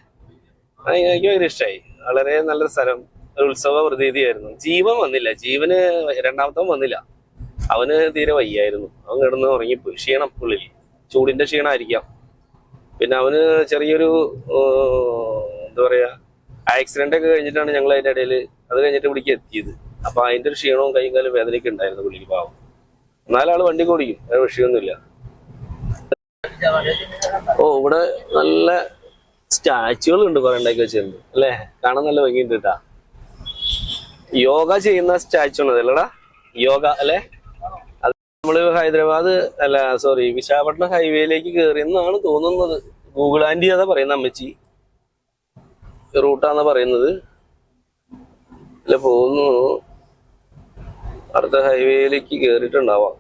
എനിക്ക് ഭയങ്കര ഇഷ്ടമായി. വളരെ നല്ലൊരു സ്ഥലം, ഒരു ഉത്സവ പ്രതീതിയായിരുന്നു. ജീവൻ വന്നില്ല, ജീവന് രണ്ടാമത്തവൻ വന്നില്ല. അവന് തീരെ വയ്യായിരുന്നു. അവൻ കിടന്ന് ഉറങ്ങിപ്പോയി. ക്ഷീണം, ഉള്ളിൽ ചൂടിന്റെ ക്ഷീണമായിരിക്കാം. പിന്നെ അവന് ചെറിയൊരു എന്താ പറയാ ആക്സിഡന്റ് ഒക്കെ കഴിഞ്ഞിട്ടാണ് ഞങ്ങൾ അതിന്റെ ഇടയിൽ അത് കഴിഞ്ഞിട്ട് ഇവിടേക്ക് എത്തിയത്. അപ്പൊ അതിന്റെ ഒരു ക്ഷീണവും കൈയും കാലും വേദനയൊക്കെ ഉണ്ടായിരുന്നു പുള്ളിക്ക്. പാവം. നാലാള് വണ്ടി ഓടിക്കും, വേറെ വിഷയമൊന്നുമില്ല. ഇവിടെ നല്ല സ്റ്റാച്ചുകൾ ഉണ്ട്, കുറെ ഉണ്ടാക്കി വെച്ചിട്ടുണ്ട് അല്ലേ? കാണാൻ നല്ല ഭംഗിയുണ്ട് കേട്ടാ. യോഗ ചെയ്യുന്ന സ്റ്റാച്ചു ആണ് അതല്ലടാ? യോഗ അല്ലെ? അത് നമ്മള് ഹൈദരാബാദ് അല്ല സോറി വിശാഖപട്ടണം ഹൈവേയിലേക്ക് കയറിയെന്നാണ് തോന്നുന്നത്. ഗൂഗിൾ ആൻറ്റി അതാ പറയുന്ന, അമ്മച്ചി റൂട്ടാന്നാ പറയുന്നത്. അല്ല പോകുന്നു, അടുത്ത ഹൈവേയിലേക്ക് കേറിയിട്ടുണ്ടാവാം.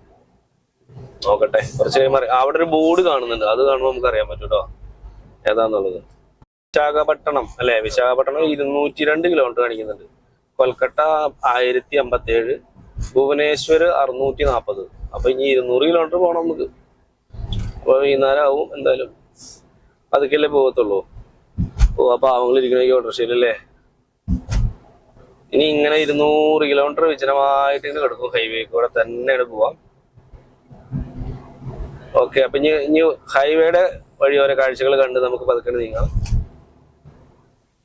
നോക്കട്ടെ, കുറച്ച് അവിടെ ഒരു ബോർഡ് കാണുന്നുണ്ട്, അത് കാണുമ്പോൾ നമുക്ക് അറിയാൻ പറ്റും കേട്ടോ ഏതാന്നുള്ളത്. വിശാഖപട്ടണം അല്ലെ? വിശാഖപട്ടണം 202 കിലോമീറ്റർ കാണിക്കുന്നുണ്ട്. കൊൽക്കട്ട 1057, ഭുവനേശ്വർ 640. അപ്പൊ ഇനി 200 കിലോമീറ്റർ പോകണം നമുക്ക്. അപ്പൊ വൈകുന്നേരം ആവും എന്തായാലും. അതൊക്കെയല്ലേ പോകത്തുള്ളൂ. പാവങ്ങളിരിക്കണമെങ്കിൽ ഓട്ടോറിക്ഷയിലല്ലേ. ഇനി ഇങ്ങനെ 200 കിലോമീറ്റർ വിജനമായിട്ട് ഇങ്ങനെ കിടക്കും. ഹൈവേ കൂടെ തന്നെയാണ് പോവാം. ഓക്കെ, അപ്പൊ ഇനി ഹൈവേയുടെ വഴി ഓരോ കാഴ്ചകൾ കണ്ട് നമുക്ക് പതുക്കെ നീങ്ങാം.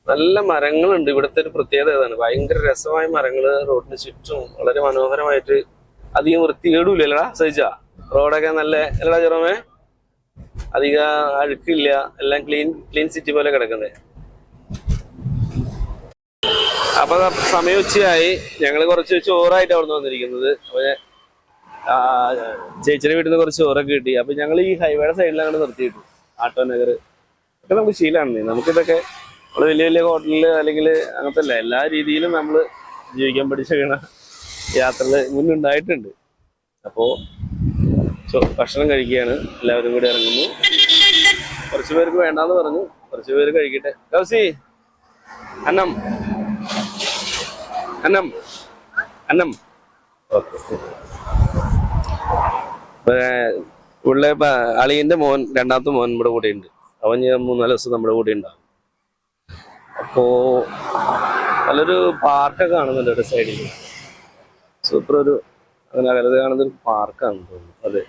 നല്ല മരങ്ങളുണ്ട്. ഇവിടുത്തെ ഒരു പ്രത്യേകത ഏതാണ്, ഭയങ്കര രസമായ മരങ്ങള് റോഡിന് ചുറ്റും വളരെ മനോഹരമായിട്ട്. അധികം വൃത്തികേടുമില്ലല്ലടാ സഹിച്ചാ? റോഡൊക്കെ നല്ല അല്ലടാ ചെറുമേ? അധികം അഴുക്കില്ല, എല്ലാം ക്ലീൻ സിറ്റി പോലെ കിടക്കുന്നേ. അപ്പൊ സമയം ഉച്ചയായി. ഞങ്ങള് കുറച്ച് ചോറായിട്ട് അവിടെ നിന്ന് വന്നിരിക്കുന്നത്. അപ്പൊ ചേച്ചിയുടെ വീട്ടിൽ നിന്ന് കുറച്ച് ചോറൊക്കെ കിട്ടി. അപ്പൊ ഞങ്ങൾ ഈ ഹൈവേയുടെ സൈഡിൽ അങ്ങനെ നിർത്തിയിട്ടു. ആട്ടോ നഗർ ഒക്കെ നമുക്ക് ശീലമാണ്. നമുക്കിതൊക്കെ നമ്മള് വലിയ വലിയ ഹോട്ടലില് അല്ലെങ്കിൽ അങ്ങനത്തെ അല്ല, എല്ലാ രീതിയിലും നമ്മൾ ജീവിക്കാൻ പഠിച്ച യാത്രകൾ മുന്നുണ്ടായിട്ടുണ്ട്. അപ്പോ ഭക്ഷണം കഴിക്കുകയാണ്. എല്ലാവരും കൂടി ഇറങ്ങുന്നു. കുറച്ചു പേർക്ക് വേണ്ടാന്ന് പറഞ്ഞു, കുറച്ചു പേര് കഴിക്കട്ടെ. കൗസി അന്നം അന്നം അന്നം. ഓക്കെ. ഇവിടെ അളിയന്റെ മോൻ, രണ്ടാമത്തെ മോൻ ഇവിടെ കൂടെ ഉണ്ട്. അവൻ 3-4 ദിവസം നമ്മുടെ കൂടെ ഉണ്ടാവും. അപ്പോ നല്ലൊരു പാർക്കൊക്കെ കാണുന്നുണ്ട് ഇവിടെ സൈഡിൽ. സൂപ്പർ ഒരു അങ്ങനെ അകലത് കാണുന്ന ഒരു പാർക്കാണ് തോന്നുന്നു. അതെ,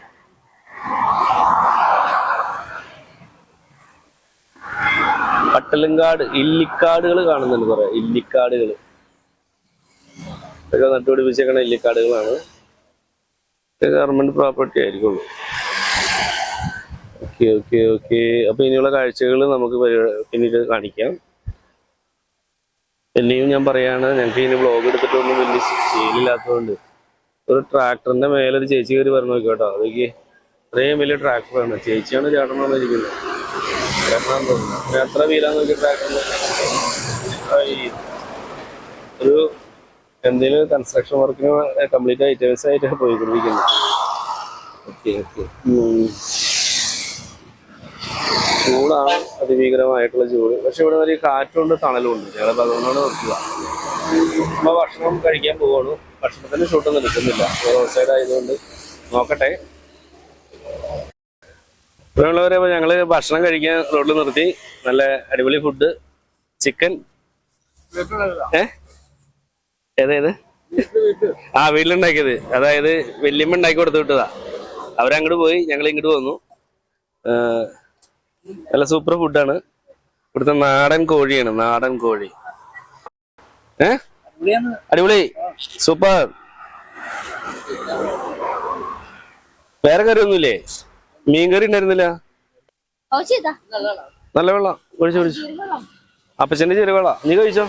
പട്ടലങ്കാട് ഇല്ലിക്കാടുകൾ കാണുന്നുണ്ട്, കുറെ ഇല്ലിക്കാടുകൾ. ഇതൊക്കെ നട്ടുപിടിപ്പിച്ചേക്കണ ഇല്ലിക്കാടുകളാണ്. ഗവൺമെന്റ് പ്രോപ്പർട്ടി ആയിരിക്കുള്ളൂ. Okay okay okay. അപ്പൊ ഇനിയുള്ള കാഴ്ചകൾ നമുക്ക് പിന്നീട് കാണിക്കാം. പിന്നെയും ഞാൻ പറയാണ്, ഞങ്ങൾക്ക് ഇനി വ്ളോഗ് എടുത്തിട്ടൊന്നും വലിയ ശീലമില്ലാത്തതുകൊണ്ട് ഒരു ട്രാക്ടറിന്റെ മേലൊരു ചേച്ചി കയറി പറഞ്ഞു നോക്കിയോട്ടോ. അതൊക്കെ ഇത്രയും വലിയ ട്രാക്ടറാണ്. ചേച്ചിയാണ് ചേട്ടനാണ് ഇരിക്കുന്നത്. ചേട്ടനാന്ന് തോന്നുന്നു. എത്ര വീലാന്ന് നോക്കിയ ട്രാക്ടറിന്. ഒരു എന്തെങ്കിലും കൺസ്ട്രക്ഷൻ വർക്കിന് കംപ്ലീറ്റ് ഐറ്റംസ് ആയിട്ടാണ് പോയിക്കൊണ്ടിരിക്കുന്നത്. Okay okay. ചൂടാണ്, അതിഭീകരമായിട്ടുള്ള ചൂട്. പക്ഷെ ഇവിടെ വലിയ കാറ്റുണ്ട്, തണലുണ്ട്. ഞങ്ങൾ അതുകൊണ്ടാണ് നിർത്തുക. അപ്പൊ ഭക്ഷണം കഴിക്കാൻ പോവാണ്. ഭക്ഷണത്തിന് ഷൂട്ടൊന്നും എടുക്കുന്നില്ല, റോഡ് സൈഡ് ആയതുകൊണ്ട്. നോക്കട്ടെ. ഇവിടെയുള്ളവരെ ഞങ്ങള് ഭക്ഷണം കഴിക്കാൻ റോഡിൽ നിർത്തി. നല്ല അടിപൊളി ഫുഡ്, ചിക്കൻ. ഏതേത്? ആ, വീട്ടിലുണ്ടാക്കിയത്. അതായത് വല്യമ്മ ഉണ്ടാക്കി കൊടുത്തു വിട്ടതാ. അവരങ്ങോട്ട് പോയി, ഞങ്ങൾ ഇങ്ങോട്ട് പോന്നു. നല്ല സൂപ്പർ ഫുഡാണ്. ഇവിടുത്തെ നാടൻ കോഴിയാണ്, നാടൻ കോഴി. അടിപൊളി, സൂപ്പർ. വേറെ കറി ഒന്നുമില്ലേ? മീൻ കറി ഉണ്ടായിരുന്നില്ല. നല്ല വെള്ളം ഒഴിച്ചു ഒഴിച്ചു. അപ്പച്ചന്റെ ജീരകവെള്ള നീ കഴിച്ചോ.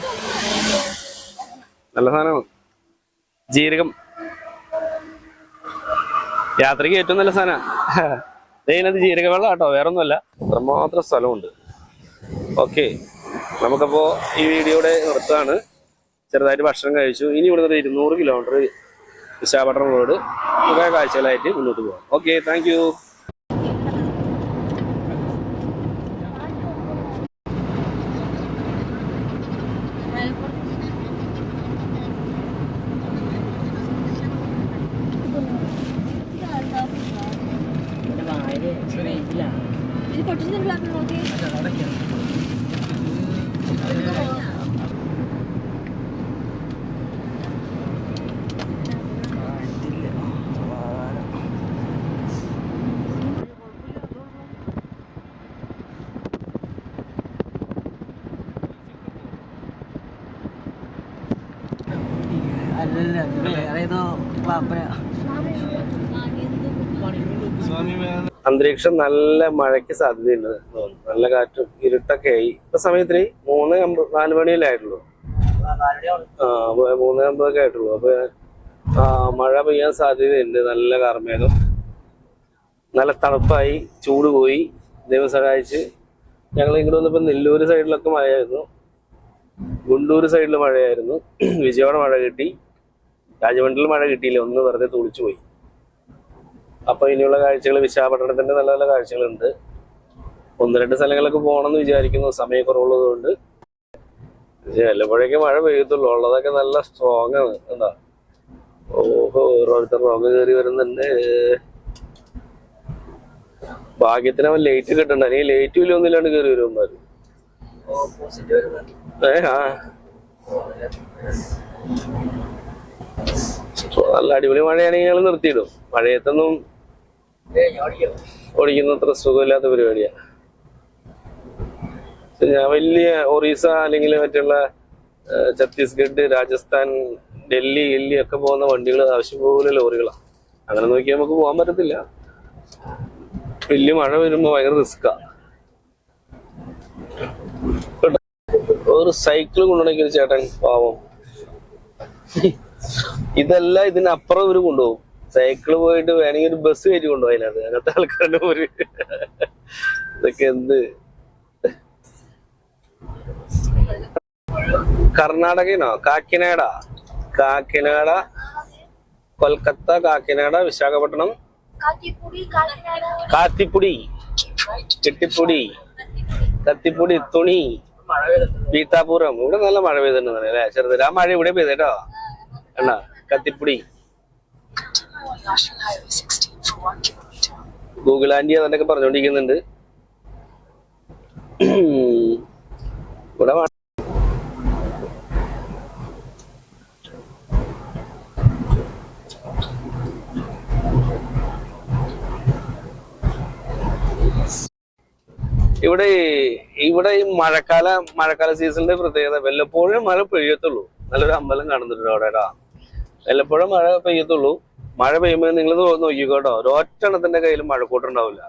നല്ല സാധനമാണ് ജീരകം. യാത്രയ്ക്ക് ഏറ്റവും നല്ല സാധനം. ഇതിനകത്ത് ജീരകവെള്ളം കേട്ടോ, വേറെ ഒന്നുമല്ല. അത്രമാത്രം സ്ഥലമുണ്ട്. ഓക്കെ, നമുക്കപ്പോ ഈ വീഡിയോയുടെ നിർത്താണ്. ചെറുതായിട്ട് ഭക്ഷണം കഴിച്ചു. ഇനി ഇവിടുന്ന് 200 കിലോമീറ്റർ വിശാഖപട്ടണം റോഡ് കുറേ കാഴ്ചകളായിട്ട് മുന്നോട്ട് പോകാം. Okay, thank you. അന്തരീക്ഷം നല്ല മഴയ്ക്ക് സാധ്യതയുണ്ട്. നല്ല കാറ്റും ഇരുട്ടൊക്കെ ആയി. ഇപ്പൊ സമയത്തിന് 3:4 മണിയല്ലേ ആയിട്ടുള്ളൂ. 3:50 ആയിട്ടുള്ളൂ. അപ്പൊ മഴ പെയ്യാൻ സാധ്യതയുണ്ട്. നല്ല കാർമേഘം, നല്ല തണുപ്പായി, ചൂട് പോയി. ദൈവം സഹായിച്ച് ഞങ്ങൾ ഇങ്ങോട്ട് വന്നപ്പോ നെല്ലൂര് സൈഡിലൊക്കെ മഴയായിരുന്നു, ഗുണ്ടൂര് സൈഡിൽ മഴയായിരുന്നു, വിജയവാഡ മഴ കിട്ടി, രാജമണ്ഡലിൽ മഴ കിട്ടിയില്ല, ഒന്ന് വെറുതെ തുളിച്ചു പോയി. അപ്പൊ ഇനിയുള്ള കാഴ്ചകൾ വിശാഖപട്ടണത്തിന്റെ നല്ല നല്ല കാഴ്ചകളുണ്ട്. 1-2 സ്ഥലങ്ങളൊക്കെ പോകണമെന്ന് വിചാരിക്കുന്നു, സമയക്കുറവുള്ളത് കൊണ്ട്. ചിലപ്പോഴേക്കും മഴ പെയ്യത്തുള്ളൂ. ഉള്ളതൊക്കെ നല്ല സ്ട്രോങ് ആണ്. എന്താ, ഓഹോ, ഓരോരുത്തർ റോങ് കയറി വരുന്നുണ്ട്. ഭാഗ്യത്തിന് അവൻ ലേറ്റ് കിട്ടണ്ട, അല്ലെങ്കിൽ ലേറ്റ് ഇല്ല ഒന്നില്ലാണ്ട് കയറി വരുമാര്. നല്ല അടിപൊളി മഴയാണെങ്കിൽ ഞങ്ങൾ നിർത്തിയിടും. മഴയത്തൊന്നും ഓടിക്കുന്നത്ര സുഖമില്ലാത്ത പരിപാടിയാ. ഞാൻ വലിയ ഒറീസ അല്ലെങ്കിൽ മറ്റുള്ള ഛത്തീസ്ഗഡ്, രാജസ്ഥാൻ, ഡൽഹി ഒക്കെ പോകുന്ന വണ്ടികൾ ആവശ്യം പോലെ ലോറികളാണ്. അങ്ങനെ നോക്കിയാൽ നമുക്ക് പോകാൻ പറ്റത്തില്ല. വലിയ മഴ വരുമ്പോ ഭയങ്കര റിസ്ക്കാ. ഒരു സൈക്കിൾ കൊണ്ടുണ്ടെങ്കിൽ ചേട്ടൻ പാവം. ഇതെല്ലാം ഇതിനപ്പുറം ഇവര് കൊണ്ടുപോകും. സൈക്കിള് പോയിട്ട് വേണമെങ്കിൽ ഒരു ബസ് കയറ്റി കൊണ്ടുപോയി. അതിനകത്ത് അങ്ങനത്തെ ആൾക്കാരുടെ ഒരു ഇതൊക്കെ എന്ത്. കർണാടകയിനോ? കാക്കിനാട, കൊൽക്കത്ത, കാക്കിനാട, വിശാഖപട്ടണം, കാത്തിപ്പുടി, ചെട്ടിപ്പുടി, കത്തിപ്പുടി, തുണി, പീത്താപുരം. ഇവിടെ നല്ല മഴ പെയ്തിട്ടുണ്ട് അല്ലേ? ചെറുത് ആ മഴ ഇവിടെ പെയ്തേട്ടോ. എന്നാ കത്തിപ്പുടി, ഗൂഗിൾ ആൻറ്റി അതൊക്കെ പറഞ്ഞോണ്ടിരിക്കുന്നുണ്ട്. ഇവിടെ ഇവിടെ ഇവിടെ ഈ മഴക്കാല സീസണിന്റെ പ്രത്യേകത വല്ലപ്പോഴും മഴ പെയ്യത്തുള്ളൂ. നല്ലൊരു അമ്പലം കാണുന്നുണ്ട് അവിടെടാ. വല്ലപ്പോഴും മഴ പെയ്യത്തുള്ളൂ. മഴ പെയ്യുമ്പോൾ നിങ്ങൾ നോക്കിക്കോട്ടോ, ഒരൊറ്റെണ്ണത്തിന്റെ കയ്യിൽ മഴക്കൂട്ട് ഉണ്ടാവില്ല,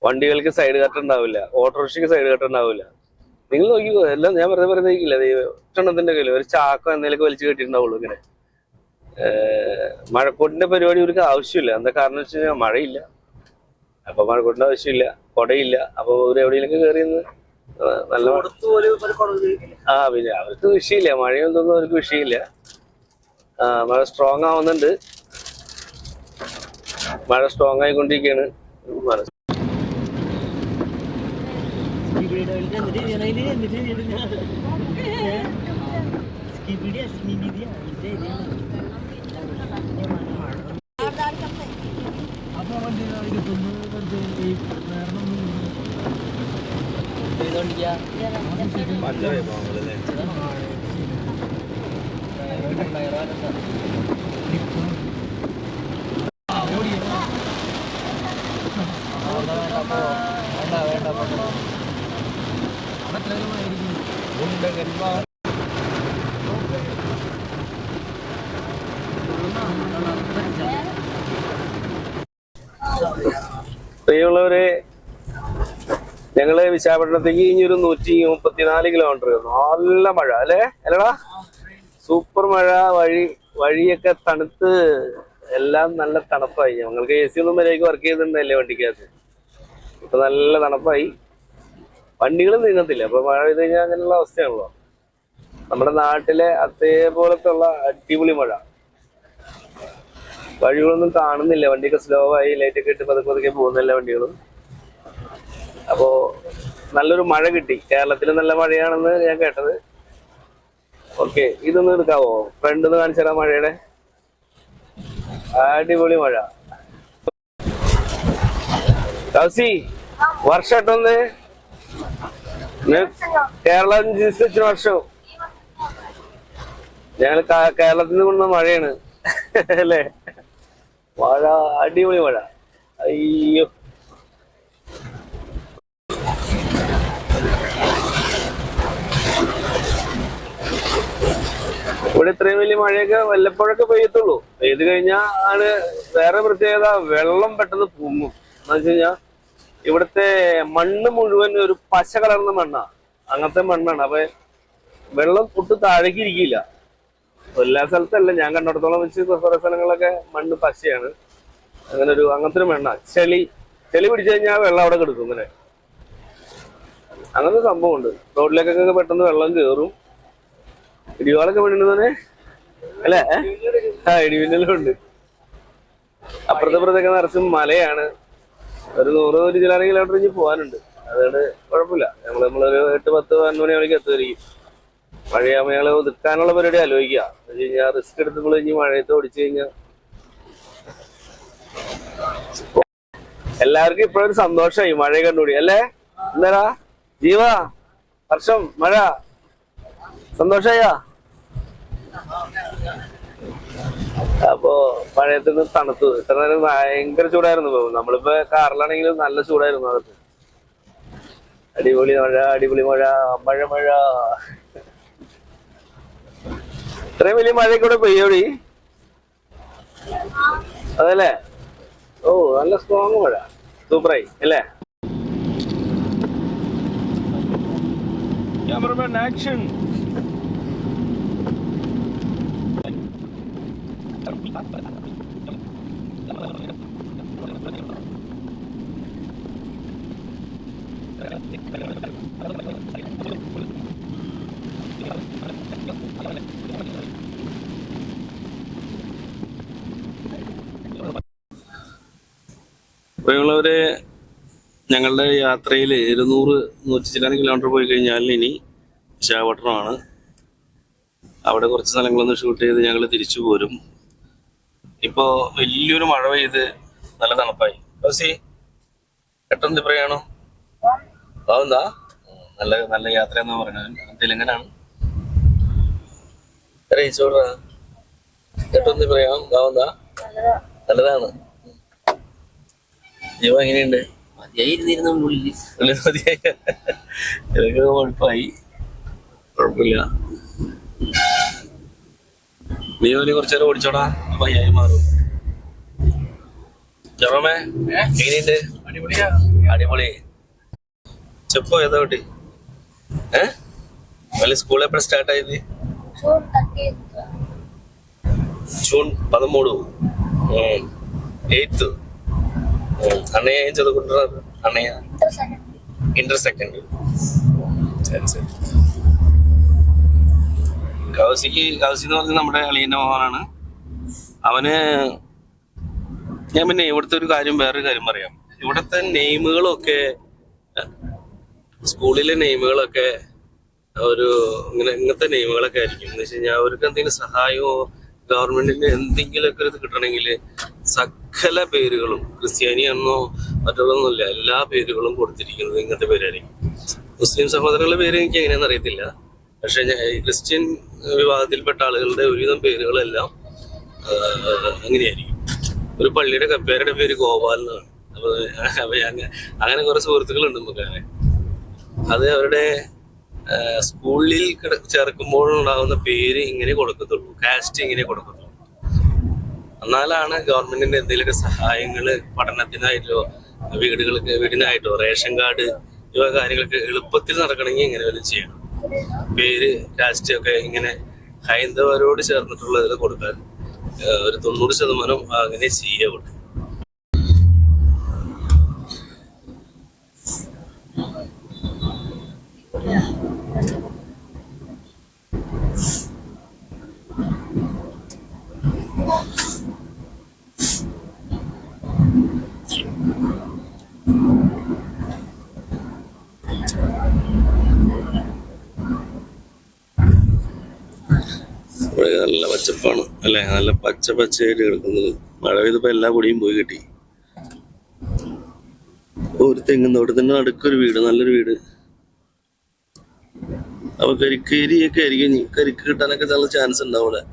വണ്ടികൾക്ക് സൈഡ് കട്ട് ഉണ്ടാവില്ല, ഓട്ടോറിക്ഷയ്ക്ക് സൈഡ് കട്ട് ഉണ്ടാവില്ല. നിങ്ങൾ നോക്കിക്കോ, എല്ലാം ഞാൻ വെറുതെ പറയുന്നില്ല. ഒറ്റെണ്ണത്തിന്റെ കയ്യിൽ ഒരു ചാക്കോ എന്തെങ്കിലുമൊക്കെ വലിച്ചു കെട്ടിയിട്ടുണ്ടാവുള്ളൂ. ഇങ്ങനെ മഴക്കൂട്ടിന്റെ പരിപാടി ഇവർക്ക് ആവശ്യമില്ല. എന്താ കാരണം വെച്ച് കഴിഞ്ഞാൽ മഴയില്ല, അപ്പൊ മഴക്കൂട്ടിന്റെ ആവശ്യമില്ല, കൊടയില്ല. അപ്പൊ ഇവർ എവിടെയെങ്കിലും കയറി നല്ല പിന്നെ അവർക്ക് വിഷയമില്ല, മഴയൊന്നും അവർക്ക് വിഷയമില്ല. മഴ സ്ട്രോങ് ആവുന്നുണ്ട്, മഴ സ്ട്രോങ് ആയിക്കൊണ്ടിരിക്കുകയാണ്. പ്രിയമുള്ളവരെ, ഞങ്ങള് വിശാഖപട്ടണത്തേക്ക് ഇനി ഒരു 134 കിലോമീറ്റർ. നല്ല മഴ അല്ലേ അല്ലടാ? സൂപ്പർ മഴ. വഴിയൊക്കെ തണുത്ത് എല്ലാം നല്ല തണുപ്പായി. ഞങ്ങൾക്ക് AC ഒന്നും വരെയൊക്കെ വർക്ക് ചെയ്തിട്ടുണ്ടല്ലേ വണ്ടിക്കകത്ത്. ഇപ്പൊ നല്ല തണുപ്പായി, വണ്ടികൾ നീങ്ങത്തില്ല. അപ്പൊ മഴ പെയ്ത് കഴിഞ്ഞാൽ അങ്ങനെയുള്ള അവസ്ഥയാണല്ലോ. നമ്മുടെ നാട്ടിലെ അതേപോലത്തെ ഉള്ള അടിപൊളി മഴ. വഴികളൊന്നും കാണുന്നില്ല, വണ്ടിയൊക്കെ സ്ലോ ആയി, ലൈറ്റൊക്കെ ഇട്ട് പതുക്കെ പോകുന്നില്ല വണ്ടികളും. അപ്പോ നല്ലൊരു മഴ കിട്ടി. കേരളത്തിൽ നല്ല മഴയാണെന്ന് ഞാൻ കേട്ടത്. ഓക്കെ, ഇതൊന്ന് എടുക്കാവോ? ഫ്രണ്ട് ഒന്ന് കാണിച്ചു തരാം മഴയുടെ. അടിപൊളി മഴ. കൗസി, വർഷട്ടൊന്ന് കേരളം ജില്ല വർഷം ഞങ്ങൾ കേരളത്തിൽ നിന്ന് കൊണ്ടുവന്ന മഴയാണ് അല്ലേ? മഴ, അടിപൊളി മഴ. അയ്യോ, ഇവിടെ ഇത്രയും വലിയ മഴയൊക്കെ വല്ലപ്പോഴൊക്കെ പെയ്യത്തുള്ളൂ. പെയ്ത് കഴിഞ്ഞാൽ ആണ് വേറെ പ്രത്യേകത, വെള്ളം പെട്ടെന്ന് പൊങ്ങും. എന്ന് വെച്ച് കഴിഞ്ഞാൽ ഇവിടുത്തെ മണ്ണ് മുഴുവൻ ഒരു പശ കലർന്ന മണ്ണാ, അങ്ങനത്തെ മണ്ണാണ്. അപ്പൊ വെള്ളം പൊട്ട് താഴേക്ക് ഇരിക്കില്ല. എല്ലാ സ്ഥലത്തല്ല, ഞാൻ കണ്ടിടത്തോളം വെച്ച് കുറെ സ്ഥലങ്ങളിലൊക്കെ മണ്ണ് പശയാണ്. അങ്ങനത്തെ ഒരു മണ്ണാ. ചെളി പിടിച്ചു കഴിഞ്ഞാൽ വെള്ളം അവിടെ കിടക്കും. ഇങ്ങനെ അങ്ങനത്തെ സംഭവമുണ്ട്. റോഡിലേക്കൊക്കെ പെട്ടെന്ന് വെള്ളം കയറും. ഇടിവാളൊക്കെ വീഴുന്നതന്നെ അല്ലേ? ഇടിമിന്നലും ഉണ്ട്. അപ്പുറത്തൊക്കെ നിറച്ചും മലയാണ്. ഒരു 100 കിലോമീറ്റർ ഇഞ്ഞ് പോകാനുണ്ട്. അതുകൊണ്ട് കുഴപ്പമില്ല. നമ്മളൊരു 8-10-11 മണിയാണെങ്കിൽ എത്തുമായിരിക്കും. മഴയാമയാളെ ഒതുക്കാനുള്ള പരിപാടി ആലോചിക്കുക. എന്ന് വെച്ച് കഴിഞ്ഞാൽ റിസ്ക് എടുത്ത് നമ്മൾ ഇനി മഴയത്ത് ഓടിച്ചു കഴിഞ്ഞാൽ എല്ലാവർക്കും ഇപ്പോഴൊരു സന്തോഷമായി മഴ കണ്ടുകൂടി അല്ലേ? എന്താ ജീവ, വർഷം, മഴ സന്തോഷായ? അപ്പോ മഴയത്തിന് തണുത്തു. ഇത്ര നേരം ഭയങ്കര ചൂടായിരുന്നു. നമ്മളിപ്പോ കാറിലാണെങ്കിലും നല്ല ചൂടായിരുന്നു അകത്ത്. അടിപൊളി മഴ, അടിപൊളി മഴ, മഴ. ഇത്രയും വലിയ മഴയൊക്കെ ഇവിടെ പെയ്യോടി അതല്ലേ? ഓ, നല്ല സ്ട്രോങ് മഴ, സൂപ്പറായി അല്ലേ? Cameraman action. പ്രിയമുള്ളവരെ, ഞങ്ങളുടെ യാത്രയിൽ 100-100 കിലോമീറ്റർ പോയി കഴിഞ്ഞാൽ ഇനി വിശാഖപട്ടണമാണ്. അവിടെ കുറച്ച് സ്ഥലങ്ങളൊന്ന് ഷൂട്ട് ചെയ്ത് ഞങ്ങൾ തിരിച്ചു പോരും. ഇപ്പോ വലിയൊരു മഴ പെയ്ത് നല്ല തണുപ്പായി. പെട്ടെന്ന് പറയാണോ? അതെന്താ നല്ല യാത്ര എന്നാ പറയുന്നത്. തെലുങ്കനാണ്. പെട്ടെന്ന് പറയാം. അതെന്താ നല്ലതാണ്. ജീവ എങ്ങനെയുണ്ട്? ഉള്ളിൽ മതിയായി. ഇതൊക്കെ കുഴപ്പമായി, കുഴപ്പമില്ല. നീ ഓന് കുറച്ചു നേരം ഓടിച്ചോടാ, പയ്യായി മാറും. ജറോമേ എങ്ങനെയുണ്ട്? അടിപൊളി. ചെപ്പോ ഏതാ കുട്ടി? വല്ല സ്കൂൾ എപ്പോഴും സ്റ്റാർട്ട് ആയത്? ജൂൺ 13. 8th. అన్నయ్య ఏం చదువుకుంటున్నారు? అన్నయ్య ఇంటర్ సెకండ్. సరే సరే. കൗസി എന്ന് പറഞ്ഞാൽ നമ്മുടെ അളിയന്റെ മോനാണ്. അവന് ഞാൻ പിന്നെ ഇവിടുത്തെ വേറൊരു കാര്യം പറയാം. ഇവിടുത്തെ നെയിമുകളൊക്കെ, സ്കൂളിലെ നെയിമുകളൊക്കെ ഇങ്ങനത്തെ നെയിമുകളൊക്കെ ആയിരിക്കും. എന്ന് വെച്ച് കഴിഞ്ഞാൽ അവർക്ക് എന്തെങ്കിലും സഹായമോ ഗവൺമെന്റിന് എന്തെങ്കിലുമൊക്കെ ഇത് കിട്ടണമെങ്കിൽ സകല പേരുകളും, ക്രിസ്ത്യാനിയാണെന്നോ മറ്റുള്ളതൊന്നുമില്ല, എല്ലാ പേരുകളും കൊടുത്തിരിക്കുന്നത് ഇങ്ങനത്തെ പേരായിരിക്കും. മുസ്ലിം സഹോദരങ്ങളുടെ പേര് എനിക്ക് എങ്ങനെയാണെന്ന് അറിയത്തില്ല. പക്ഷെ ക്രിസ്ത്യൻ വിഭാഗത്തിൽപ്പെട്ട ആളുകളുടെ ഒരുവിധം പേരുകളെല്ലാം അങ്ങനെയായിരിക്കും. ഒരു പള്ളിയുടെ കപ്പേരുടെ പേര് ഗോപാൽ എന്നാണ്. അപ്പൊ അങ്ങനെ കുറെ സുഹൃത്തുക്കളുണ്ട് നമുക്ക്. അങ്ങനെ അത് അവരുടെ സ്കൂളിൽ ചേർക്കുമ്പോഴുണ്ടാകുന്ന പേര് ഇങ്ങനെ കൊടുക്കത്തുള്ളൂ, കാസ്റ്റ് ഇങ്ങനെ കൊടുക്കത്തുള്ളൂ. എന്നാലാണ് ഗവൺമെന്റിന്റെ എന്തെങ്കിലുമൊക്കെ സഹായങ്ങള് പഠനത്തിനായിട്ടോ വീടിനായിട്ടോ റേഷൻ കാർഡ് ഇവ കാര്യങ്ങളൊക്കെ എളുപ്പത്തിൽ നടക്കണമെങ്കിൽ ഇങ്ങനെ വല്ലതും ചെയ്യണം. പേര് കാസ്റ്റ് ഒക്കെ ഇങ്ങനെ ഹൈന്ദവരോട് ചേർന്നിട്ടുള്ള ഇതിൽ കൊടുക്കാൻ ഒരു 90% അങ്ങനെ ചെയ്യുള്ളൂ. നല്ല പച്ചപ്പാണ് അല്ലെ, നല്ല പച്ചയായിട്ട് കിടക്കുന്നത്. മഴ പെയ്തപ്പോ എല്ലാ പൊടിയും പോയി കിട്ടി. ഒരു തെങ്ങുന്ന അവിടെ തന്നെ നടുക്കൊരു വീട്, നല്ലൊരു വീട്. അപ്പൊ കരിക്കരിയൊക്കെ ആയിരിക്കും, കരിക്ക് കിട്ടാനൊക്കെ നല്ല ചാൻസ് ഉണ്ട് അവിടെ.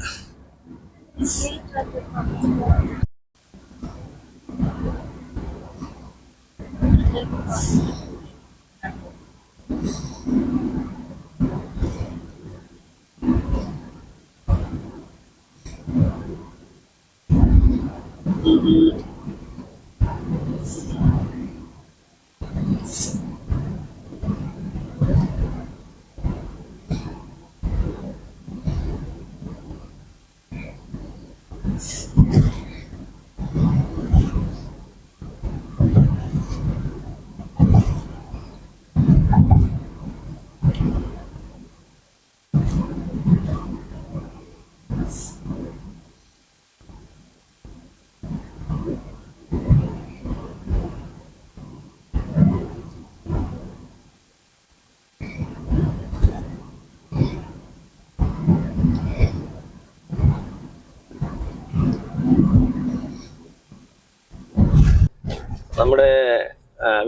നമ്മുടെ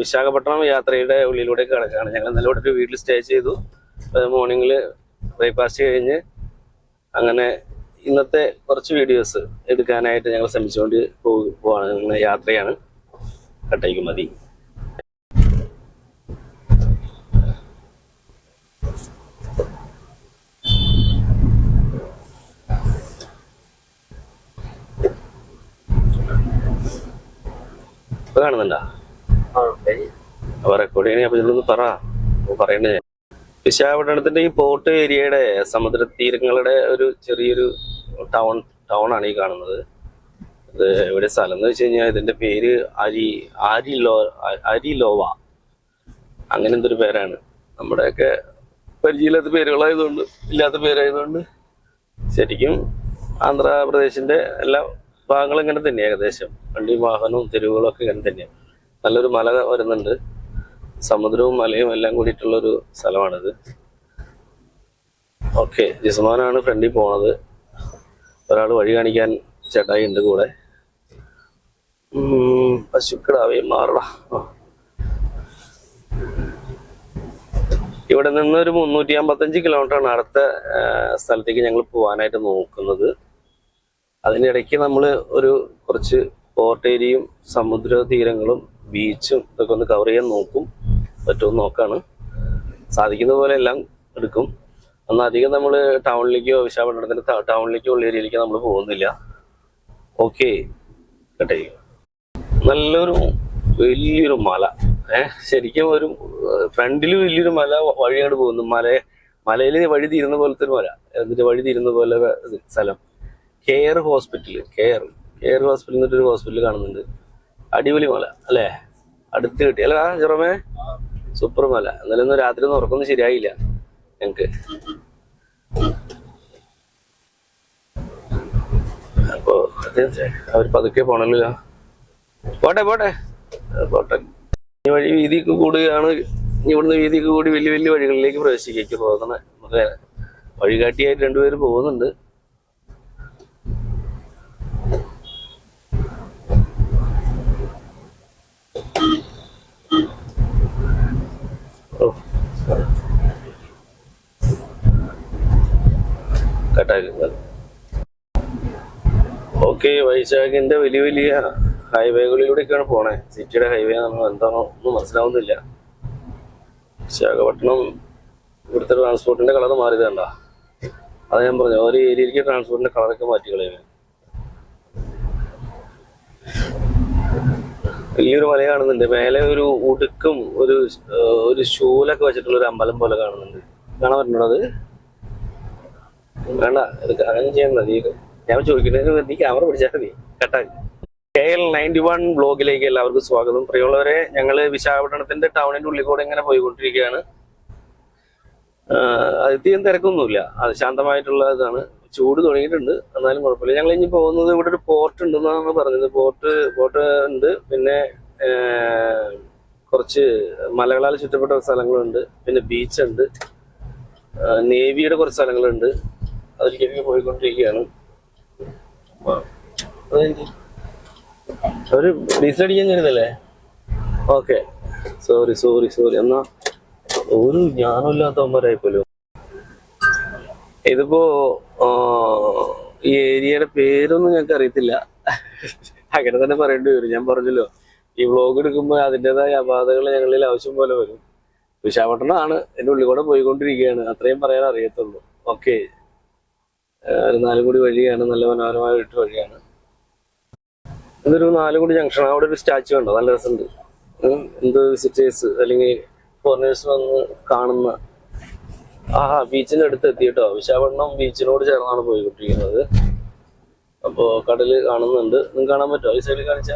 വിശാഖപട്ടണം യാത്രയുടെ ഉള്ളിലൂടെ കിടക്കുകയാണ്. ഞങ്ങൾ ഇന്നലെ ഇവിടെ ഒരു വീട്ടിൽ സ്റ്റേ ചെയ്തു. മോർണിംഗിൽ ബ്രേക്ക്ഫാസ്റ്റ് കഴിഞ്ഞ് അങ്ങനെ ഇന്നത്തെ കുറച്ച് വീഡിയോസ് എടുക്കാനായിട്ട് ഞങ്ങൾ ശ്രമിച്ചുകൊണ്ട് പോവാണ്. അങ്ങനെ യാത്രയാണ്. കട്ടയ്ക്ക് മതി. കാണുന്നുണ്ടോ? അപ്പൊ റെക്കോർഡ് ചെയ്യണേ. അപ്പൊ ഇതിലൊന്ന് പറയണ്ടേ. വിശാഖപട്ടണത്തിന്റെ ഈ പോർട്ട് ഏരിയയുടെ സമുദ്ര തീരങ്ങളുടെ ഒരു ചെറിയൊരു ടൗൺ ആണ് ഈ കാണുന്നത്. ഇത് എവിടെ സ്ഥലം എന്ന് വെച്ച് കഴിഞ്ഞാൽ ഇതിന്റെ പേര് അരിലോവ അങ്ങനെ എന്തൊരു പേരാണ്. നമ്മുടെയൊക്കെ പരിചയമില്ലാത്ത പേരുകളായതുകൊണ്ട്, ഇല്ലാത്ത പേരായതുകൊണ്ട് ശരിക്കും ആന്ധ്രാപ്രദേശിന്റെ എല്ലാ ഭാഗങ്ങളും ഇങ്ങനെ തന്നെ ഏകദേശം. വണ്ടിയും വാഹനവും തെരുവുകളൊക്കെ ഇങ്ങനെ തന്നെയാണ്. നല്ലൊരു മല വരുന്നുണ്ട്. സമുദ്രവും മലയും എല്ലാം കൂടിയിട്ടുള്ളൊരു സ്ഥലമാണിത്. ഓക്കെ, ജിസ്മാനാണ് ഫ്രണ്ടിൽ പോണത്. ഒരാൾ വഴി കാണിക്കാൻ ചേട്ടായി ഉണ്ട് കൂടെ. പശുക്കിടാവേ മാറടാ. ഇവിടെ നിന്ന് ഒരു 355 കിലോമീറ്ററാണ് അടുത്ത സ്ഥലത്തേക്ക് ഞങ്ങൾ പോകാനായിട്ട് നോക്കുന്നത്. അതിനിടയ്ക്ക് നമ്മൾ കുറച്ച് പോർട്ട് ഏരിയയും സമുദ്ര തീരങ്ങളും ബീച്ചും ഇതൊക്കെ ഒന്ന് കവർ ചെയ്യാൻ നോക്കും. പറ്റുമെന്ന് നോക്കാണ്. സാധിക്കുന്ന പോലെ എല്ലാം എടുക്കും. എന്നാൽ അധികം നമ്മൾ ടൗണിലേക്കോ വിശാഖപട്ടണത്തിന്റെ ടൗണിലേക്കോ ഉള്ള ഏരിയയിലേക്കോ നമ്മൾ പോകുന്നില്ല. ഓക്കെ, കേട്ടെ. നല്ലൊരു വലിയൊരു മല, ശരിക്കും ഒരു ഫ്രണ്ടിൽ വലിയൊരു മല വഴിയാണ് പോകുന്നു. മലയിൽ വഴി തീരുന്ന പോലത്തെ ഒരു മല, എന്നിട്ട് വഴി തീരുന്ന പോലെ സ്ഥലം. കെയർ ഹോസ്പിറ്റൽ എന്നിട്ടൊരു ഹോസ്പിറ്റൽ കാണുന്നുണ്ട്. അടിപൊളി മല അല്ലേ, അടുത്ത് കിട്ടി അല്ല ചെറുമേ, സൂപ്പർ മല. എന്നാലും ഇന്ന് രാത്രി ഒന്നും ഉറക്കൊന്നും ശരിയായില്ല ഞങ്ങക്ക്. അപ്പൊ അവർ പതുക്കെ പോണല്ലോ. പോട്ടെ ഈ വഴി വീതിക്ക് കൂടുകയാണ്. ഇവിടുന്ന് വീതിക്ക് കൂടി വലിയ വലിയ വഴികളിലേക്ക് പ്രവേശിക്കേക്ക് പോകുന്ന നമുക്ക് വഴികാട്ടിയായിട്ട് രണ്ടുപേര് പോകുന്നുണ്ട്. ഓക്കെ, വൈശാഖിന്റെ വലിയ വലിയ ഹൈവേകളിലൂടെയൊക്കെയാണ് പോണേ. സിറ്റിയുടെ ഹൈവേ എന്താണോ ഒന്നും മനസ്സിലാവുന്നില്ല. വിശാഖപട്ടണം ഇവിടുത്തെ ട്രാൻസ്പോർട്ടിന്റെ കളർ മാറിയത് കണ്ട. അത് ഞാൻ പറഞ്ഞു, ഓരോ ഏരിയയിലേക്ക് ട്രാൻസ്പോർട്ടിന്റെ കളറൊക്കെ മാറ്റി കളയുക. വലിയൊരു മല കാണുന്നുണ്ട്. മേലെ ഒരു ഉടുക്കും ഒരു ഷൂലൊക്കെ വെച്ചിട്ടുള്ള ഒരു അമ്പലം പോലെ കാണുന്നുണ്ട്. കാണാൻ പറ്റുന്നത് വേണ്ട, ഇത് അങ്ങനെ ചെയ്യണ്ട. ഞാൻ ചോദിക്കുന്നതിന് നീ ക്യാമറ പിടിച്ചാൽ മതി. കേട്ടാ. KL91 ബ്ലോഗിലേക്ക് എല്ലാവർക്കും സ്വാഗതം. പ്രിയമുള്ളവരെ, ഞങ്ങള് വിശാഖപട്ടണത്തിന്റെ ടൗണിന്റെ ഉള്ളിൽ കൂടെ ഇങ്ങനെ പോയിക്കൊണ്ടിരിക്കുകയാണ്. അധികം തിരക്കൊന്നുമില്ല, അത് ശാന്തമായിട്ടുള്ള ഇതാണ്. ചൂട് തുടങ്ങിയിട്ടുണ്ട്, എന്നാലും കുഴപ്പമില്ല. ഞങ്ങൾ ഇനി പോകുന്നത് ഇവിടെ ഒരു പോർട്ട് ഉണ്ടെന്നാണ് പറഞ്ഞത്. പോർട്ട് ഉണ്ട്, പിന്നെ കുറച്ച് മലകളാൽ ചുറ്റപ്പെട്ട സ്ഥലങ്ങളുണ്ട്, പിന്നെ ബീച്ചുണ്ട്, നേവിയുടെ കുറച്ച് സ്ഥലങ്ങളുണ്ട്. അതിലേക്കൊക്കെ പോയിക്കൊണ്ടിരിക്കുകയാണ്. അവര് ഡീസൽ അടിക്കാൻ ചെയ്യുന്നല്ലേ? Okay, sorry. എന്നാ ഒരു ജ്ഞാനമില്ലാത്തവന്മാരായിപ്പോലോ. ഇതിപ്പോ ഈ ഏരിയയുടെ പേരൊന്നും ഞങ്ങൾക്ക് അറിയത്തില്ല, അങ്ങനെ തന്നെ പറയേണ്ടി വരും. ഞാൻ പറഞ്ഞല്ലോ, ഈ വ്ളോഗ് എടുക്കുമ്പോൾ അതിൻ്റെതായ അപാധകൾ ഞങ്ങളിൽ ആവശ്യം പോലെ വരും. വിശാഖപട്ടണമാണ്, എൻ്റെ ഉള്ളിൽ കൂടെ പോയിക്കൊണ്ടിരിക്കുകയാണ്, അത്രയും പറയാൻ അറിയത്തുള്ളൂ. ഓക്കെ, ഒരു 4 കോടി വഴിയാണ്, നല്ല മനോഹരമായ 8 വഴിയാണ്. ഇതൊരു 4 കോടി ജംഗ്ഷൻ. അവിടെ ഒരു സ്റ്റാച്ചു ഉണ്ടോ, നല്ല രസമുണ്ട്. എന്ത് വിസിറ്റേഴ്സ് അല്ലെങ്കിൽ ഫോറിനേഴ്സ് വന്ന് കാണുന്ന ബീച്ചിന്റെ അടുത്ത് എത്തി കേട്ടോ. വിശാഖപട്ടണം ബീച്ചിനോട് ചേർന്നാണ് പോയിക്കൊണ്ടിരിക്കുന്നത്. അപ്പോ കടല് കാണുന്നുണ്ട്. നിങ്ങൾക്ക് കാണാൻ പറ്റുമോ? ഈ സൈഡിൽ കാണിച്ച.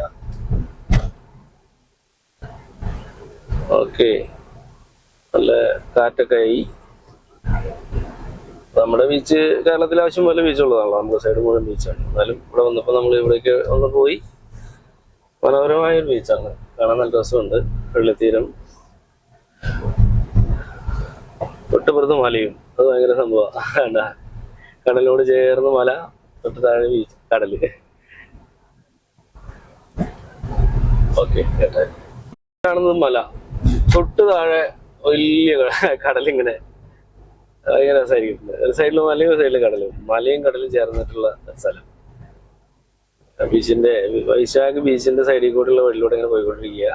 ഓക്കെ, നല്ല കാറ്റൊക്കെ ആയി. നമ്മുടെ ബീച്ച് കേരളത്തിൽ ആവശ്യം പോലെ ബീച്ചുള്ളതാണല്ലോ, നമ്മുടെ സൈഡ് മുഴുവൻ ബീച്ചാണ്. എന്നാലും ഇവിടെ വന്നപ്പോൾ നമ്മൾ ഇവിടേക്ക് ഒന്ന് പോയി. മനോഹരമായൊരു ബീച്ചാണ്, കാണാൻ നല്ല രസമുണ്ട്. വെള്ളിത്തീരം, തൊട്ടുപുറത്ത് മലയും, അത് ഭയങ്കര സംഭവമാണ്. കടലിനോട് ചേർന്ന് മല, തൊട്ട് താഴെ ബീച്ച്, കടല്. ഓക്കെ, കാണുന്നത് മല, തൊട്ട് താഴെ വലിയ കടലിങ്ങനെ. ഭയങ്കര രസമായിരിക്കും. ഒരു സൈഡിൽ മലയും ഒരു സൈഡിൽ കടലും, മലയും കടലും ചേർന്നിട്ടുള്ള സ്ഥലം. വൈശാഖ് ബീച്ചിന്റെ സൈഡിൽ കൂടെയുള്ള വഴിയിലൂടെ ഇങ്ങനെ പോയിക്കൊണ്ടിരിക്കുക.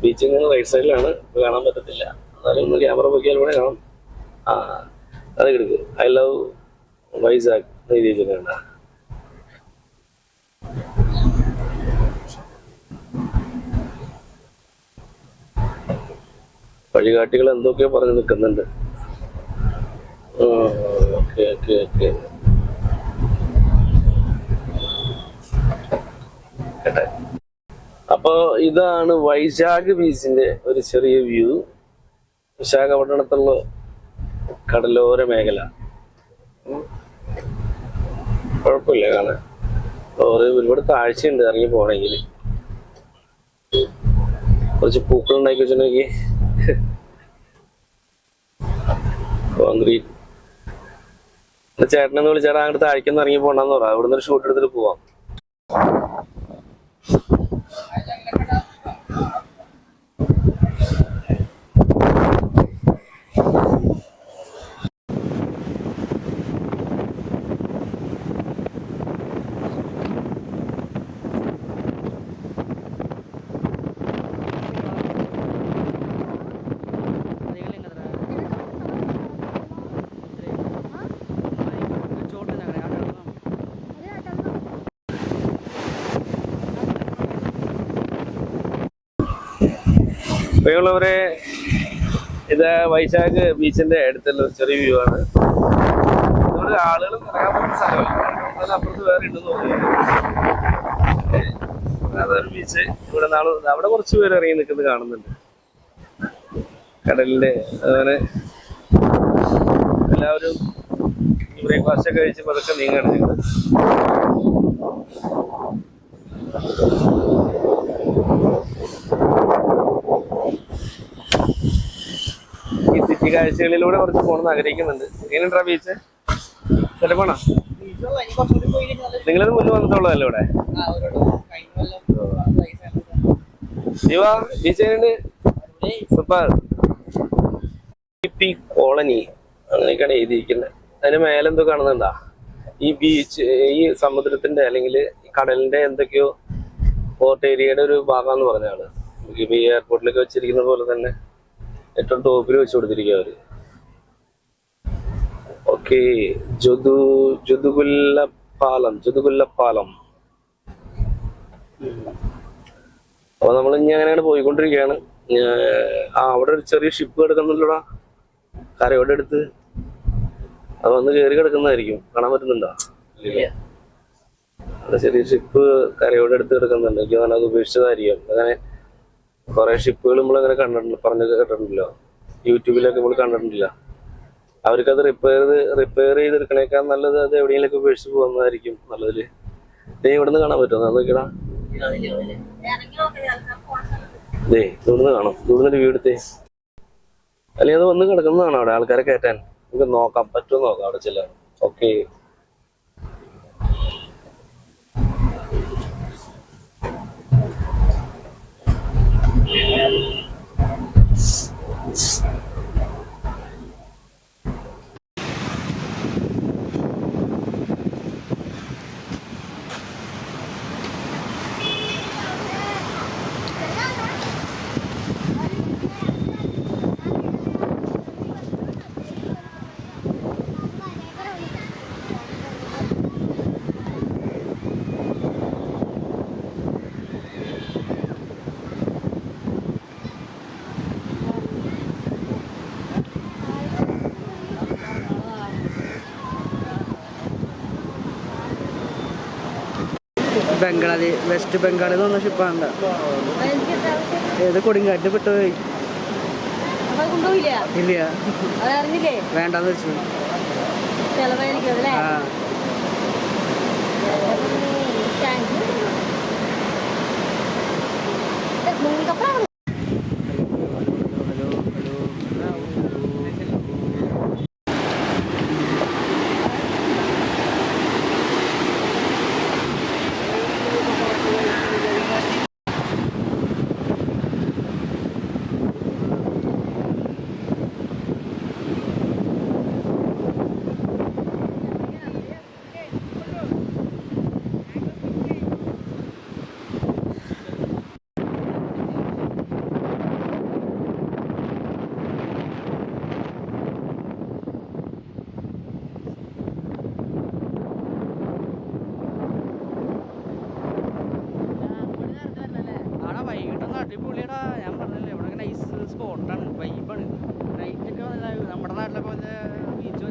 ബീച്ച് ഇങ്ങനെ റൈറ്റ് സൈഡിലാണ്, കാണാൻ പറ്റത്തില്ല. എന്നാലും ഒന്ന് ക്യാമറ പൊക്കിയാൽ കൂടെ കാണാം. അത് കിടക്ക്, ഐ ലവ് വൈശാഖ് എഴുതി വെച്ചിട്ടുണ്ട്. വഴികാട്ടികൾ എന്തൊക്കെയോ പറഞ്ഞു നിൽക്കുന്നുണ്ട്. ഓക്കെ. അപ്പൊ ഇതാണ് വൈശാഖ് ബീച്ചിന്റെ ഒരു ചെറിയ വ്യൂ. വിശാഖപട്ടണത്തുള്ള കടലോര മേഖല. കുഴപ്പമില്ല കാണാൻ. ഒരുപാട് കാഴ്ചയുണ്ട് ഇറങ്ങി പോണെങ്കിൽ. കുറച്ച് പൂക്കൾ ഉണ്ടാക്കി വെച്ചിട്ടുണ്ടെങ്കിൽ കോൺക്രീറ്റ്. ചേട്ടനെന്ന് വിളിച്ചാൽ അങ്ങോട്ട് താഴേക്കൊന്ന് ഇറങ്ങി പോകണ്ടെന്ന് പറയാം. ഇവിടുന്ന് ഒരു ഷൂട്ട് എടുത്തിട്ട് പോവാം. പ്രിയമുള്ളവരെ, ഇത് വൈശാഖ് ബീച്ചിന്റെ അടുത്തുള്ള ഒരു ചെറിയ വ്യൂ ആണ്. ഇവിടെ ആളുകൾ നിറയാൻ പറ്റുന്ന സ്ഥലമല്ല, അപ്പുറത്ത് വേറെ ഉണ്ടെന്ന് തോന്നുന്നു. അതൊരു ബീച്ച്. ഇവിടെ അവിടെ കുറച്ച് പേര് ഇറങ്ങി നിൽക്കുന്നത് കാണുന്നുണ്ട്. കടലിന്റെ അങ്ങനെ എല്ലാവരും ബ്രേക്ക്ഫാസ്റ്റ് ഒക്കെ കഴിച്ച് പതുക്കെ നീങ്ങാണ് ഞങ്ങൾ. ഈ സിറ്റി കാഴ്ചകളിലൂടെ കുറച്ച് പോകണമെന്ന് ആഗ്രഹിക്കുന്നുണ്ട്. എങ്ങനെയുണ്ടാ ബീച്ച്? ചിലപ്പോണോ നിങ്ങളത് മുന്നേ വന്നിട്ടുള്ളതല്ലേ ഇവിടെ? ശിവ, ബീച്ച് എങ്ങനെയുണ്ട്? സൂപ്പർ. കോളനി അങ്ങനെയൊക്കെയാണ് എഴുതിയിരിക്കുന്നത്. അതിന് മേലെന്തോ കാണുന്നുണ്ടാ? ഈ ബീച്ച് ഈ സമുദ്രത്തിന്റെ അല്ലെങ്കിൽ ഈ കടലിന്റെ എന്തൊക്കെയോ പോർട്ട് ഏരിയയുടെ ഒരു ഭാഗമാണെന്ന് പറഞ്ഞാണ്. ഇപ്പൊ ഈ എയർപോർട്ടിലൊക്കെ വെച്ചിരിക്കുന്നത് പോലെ തന്നെ ഏറ്റവും ടോപ്പിൽ വെച്ച് കൊടുത്തിരിക്കുക അവര്. ഓക്കെ, ജുദുഗുല്ലപ്പാലം. അപ്പൊ നമ്മൾ ഇനി അങ്ങനെയാണ് പോയിക്കൊണ്ടിരിക്കുകയാണ്. അവിടെ ഒരു ചെറിയ ഷിപ്പ് കിടക്കുന്നുണ്ടോടാ, കരയോടെ അടുത്ത്. അത് വന്ന് കയറി കിടക്കുന്നതായിരിക്കും. കാണാൻ പറ്റുന്നുണ്ടോ? അവിടെ ചെറിയ ഷിപ്പ് കരയോടെ അടുത്ത് കിടക്കുന്നുണ്ട്. എനിക്ക് തോന്നുന്നത് അത് ഉപേക്ഷിച്ചതായിരിക്കും. അങ്ങനെ കുറെ ഷിപ്പുകൾ നമ്മളങ്ങനെ കണ്ടിട്ടുണ്ട്, പറഞ്ഞൊക്കെ കേട്ടിട്ടുണ്ടല്ലോ, യൂട്യൂബിലൊക്കെ നമ്മൾ കണ്ടിട്ടില്ല. അവർക്കത് റിപ്പയർ ചെയ്തെടുക്കണേക്കാൾ നല്ലത് അത് എവിടെയെങ്കിലൊക്കെ ഉപേക്ഷിച്ച് പോകുന്നതായിരിക്കും നല്ലതില്. ഇവിടുന്ന് കാണാൻ പറ്റുമോ? നോക്കിടാ, ഇവിടുന്ന് കാണാം. ഇവിടുന്ന് ഒരു വീട് അല്ലെങ്കിൽ അത് വന്ന് കിടക്കുന്നതാണോ അവിടെ? ആൾക്കാരെ കയറ്റാൻ നമുക്ക് നോക്കാം, പറ്റുമോ നോക്കാം അവിടെ ചില. ഓക്കെ, വെസ്റ്റ് ബംഗാളിൽ നിന്ന് വന്ന ഷിപ്പാണ്. ഏത് കൊടുങ്കാറ്റിന് പെട്ടുപോയി. ഇല്ല, വേണ്ടെന്ന് വെച്ചു. അടിപൊളിയാടാ, ഞാൻ പറഞ്ഞില്ലേ ഇവിടെ നൈസ് സ്പോട്ടാണ്, വൈബാണ്. നൈറ്റൊക്കെ നമ്മുടെ നാട്ടിലൊക്കെ ബീച്ച്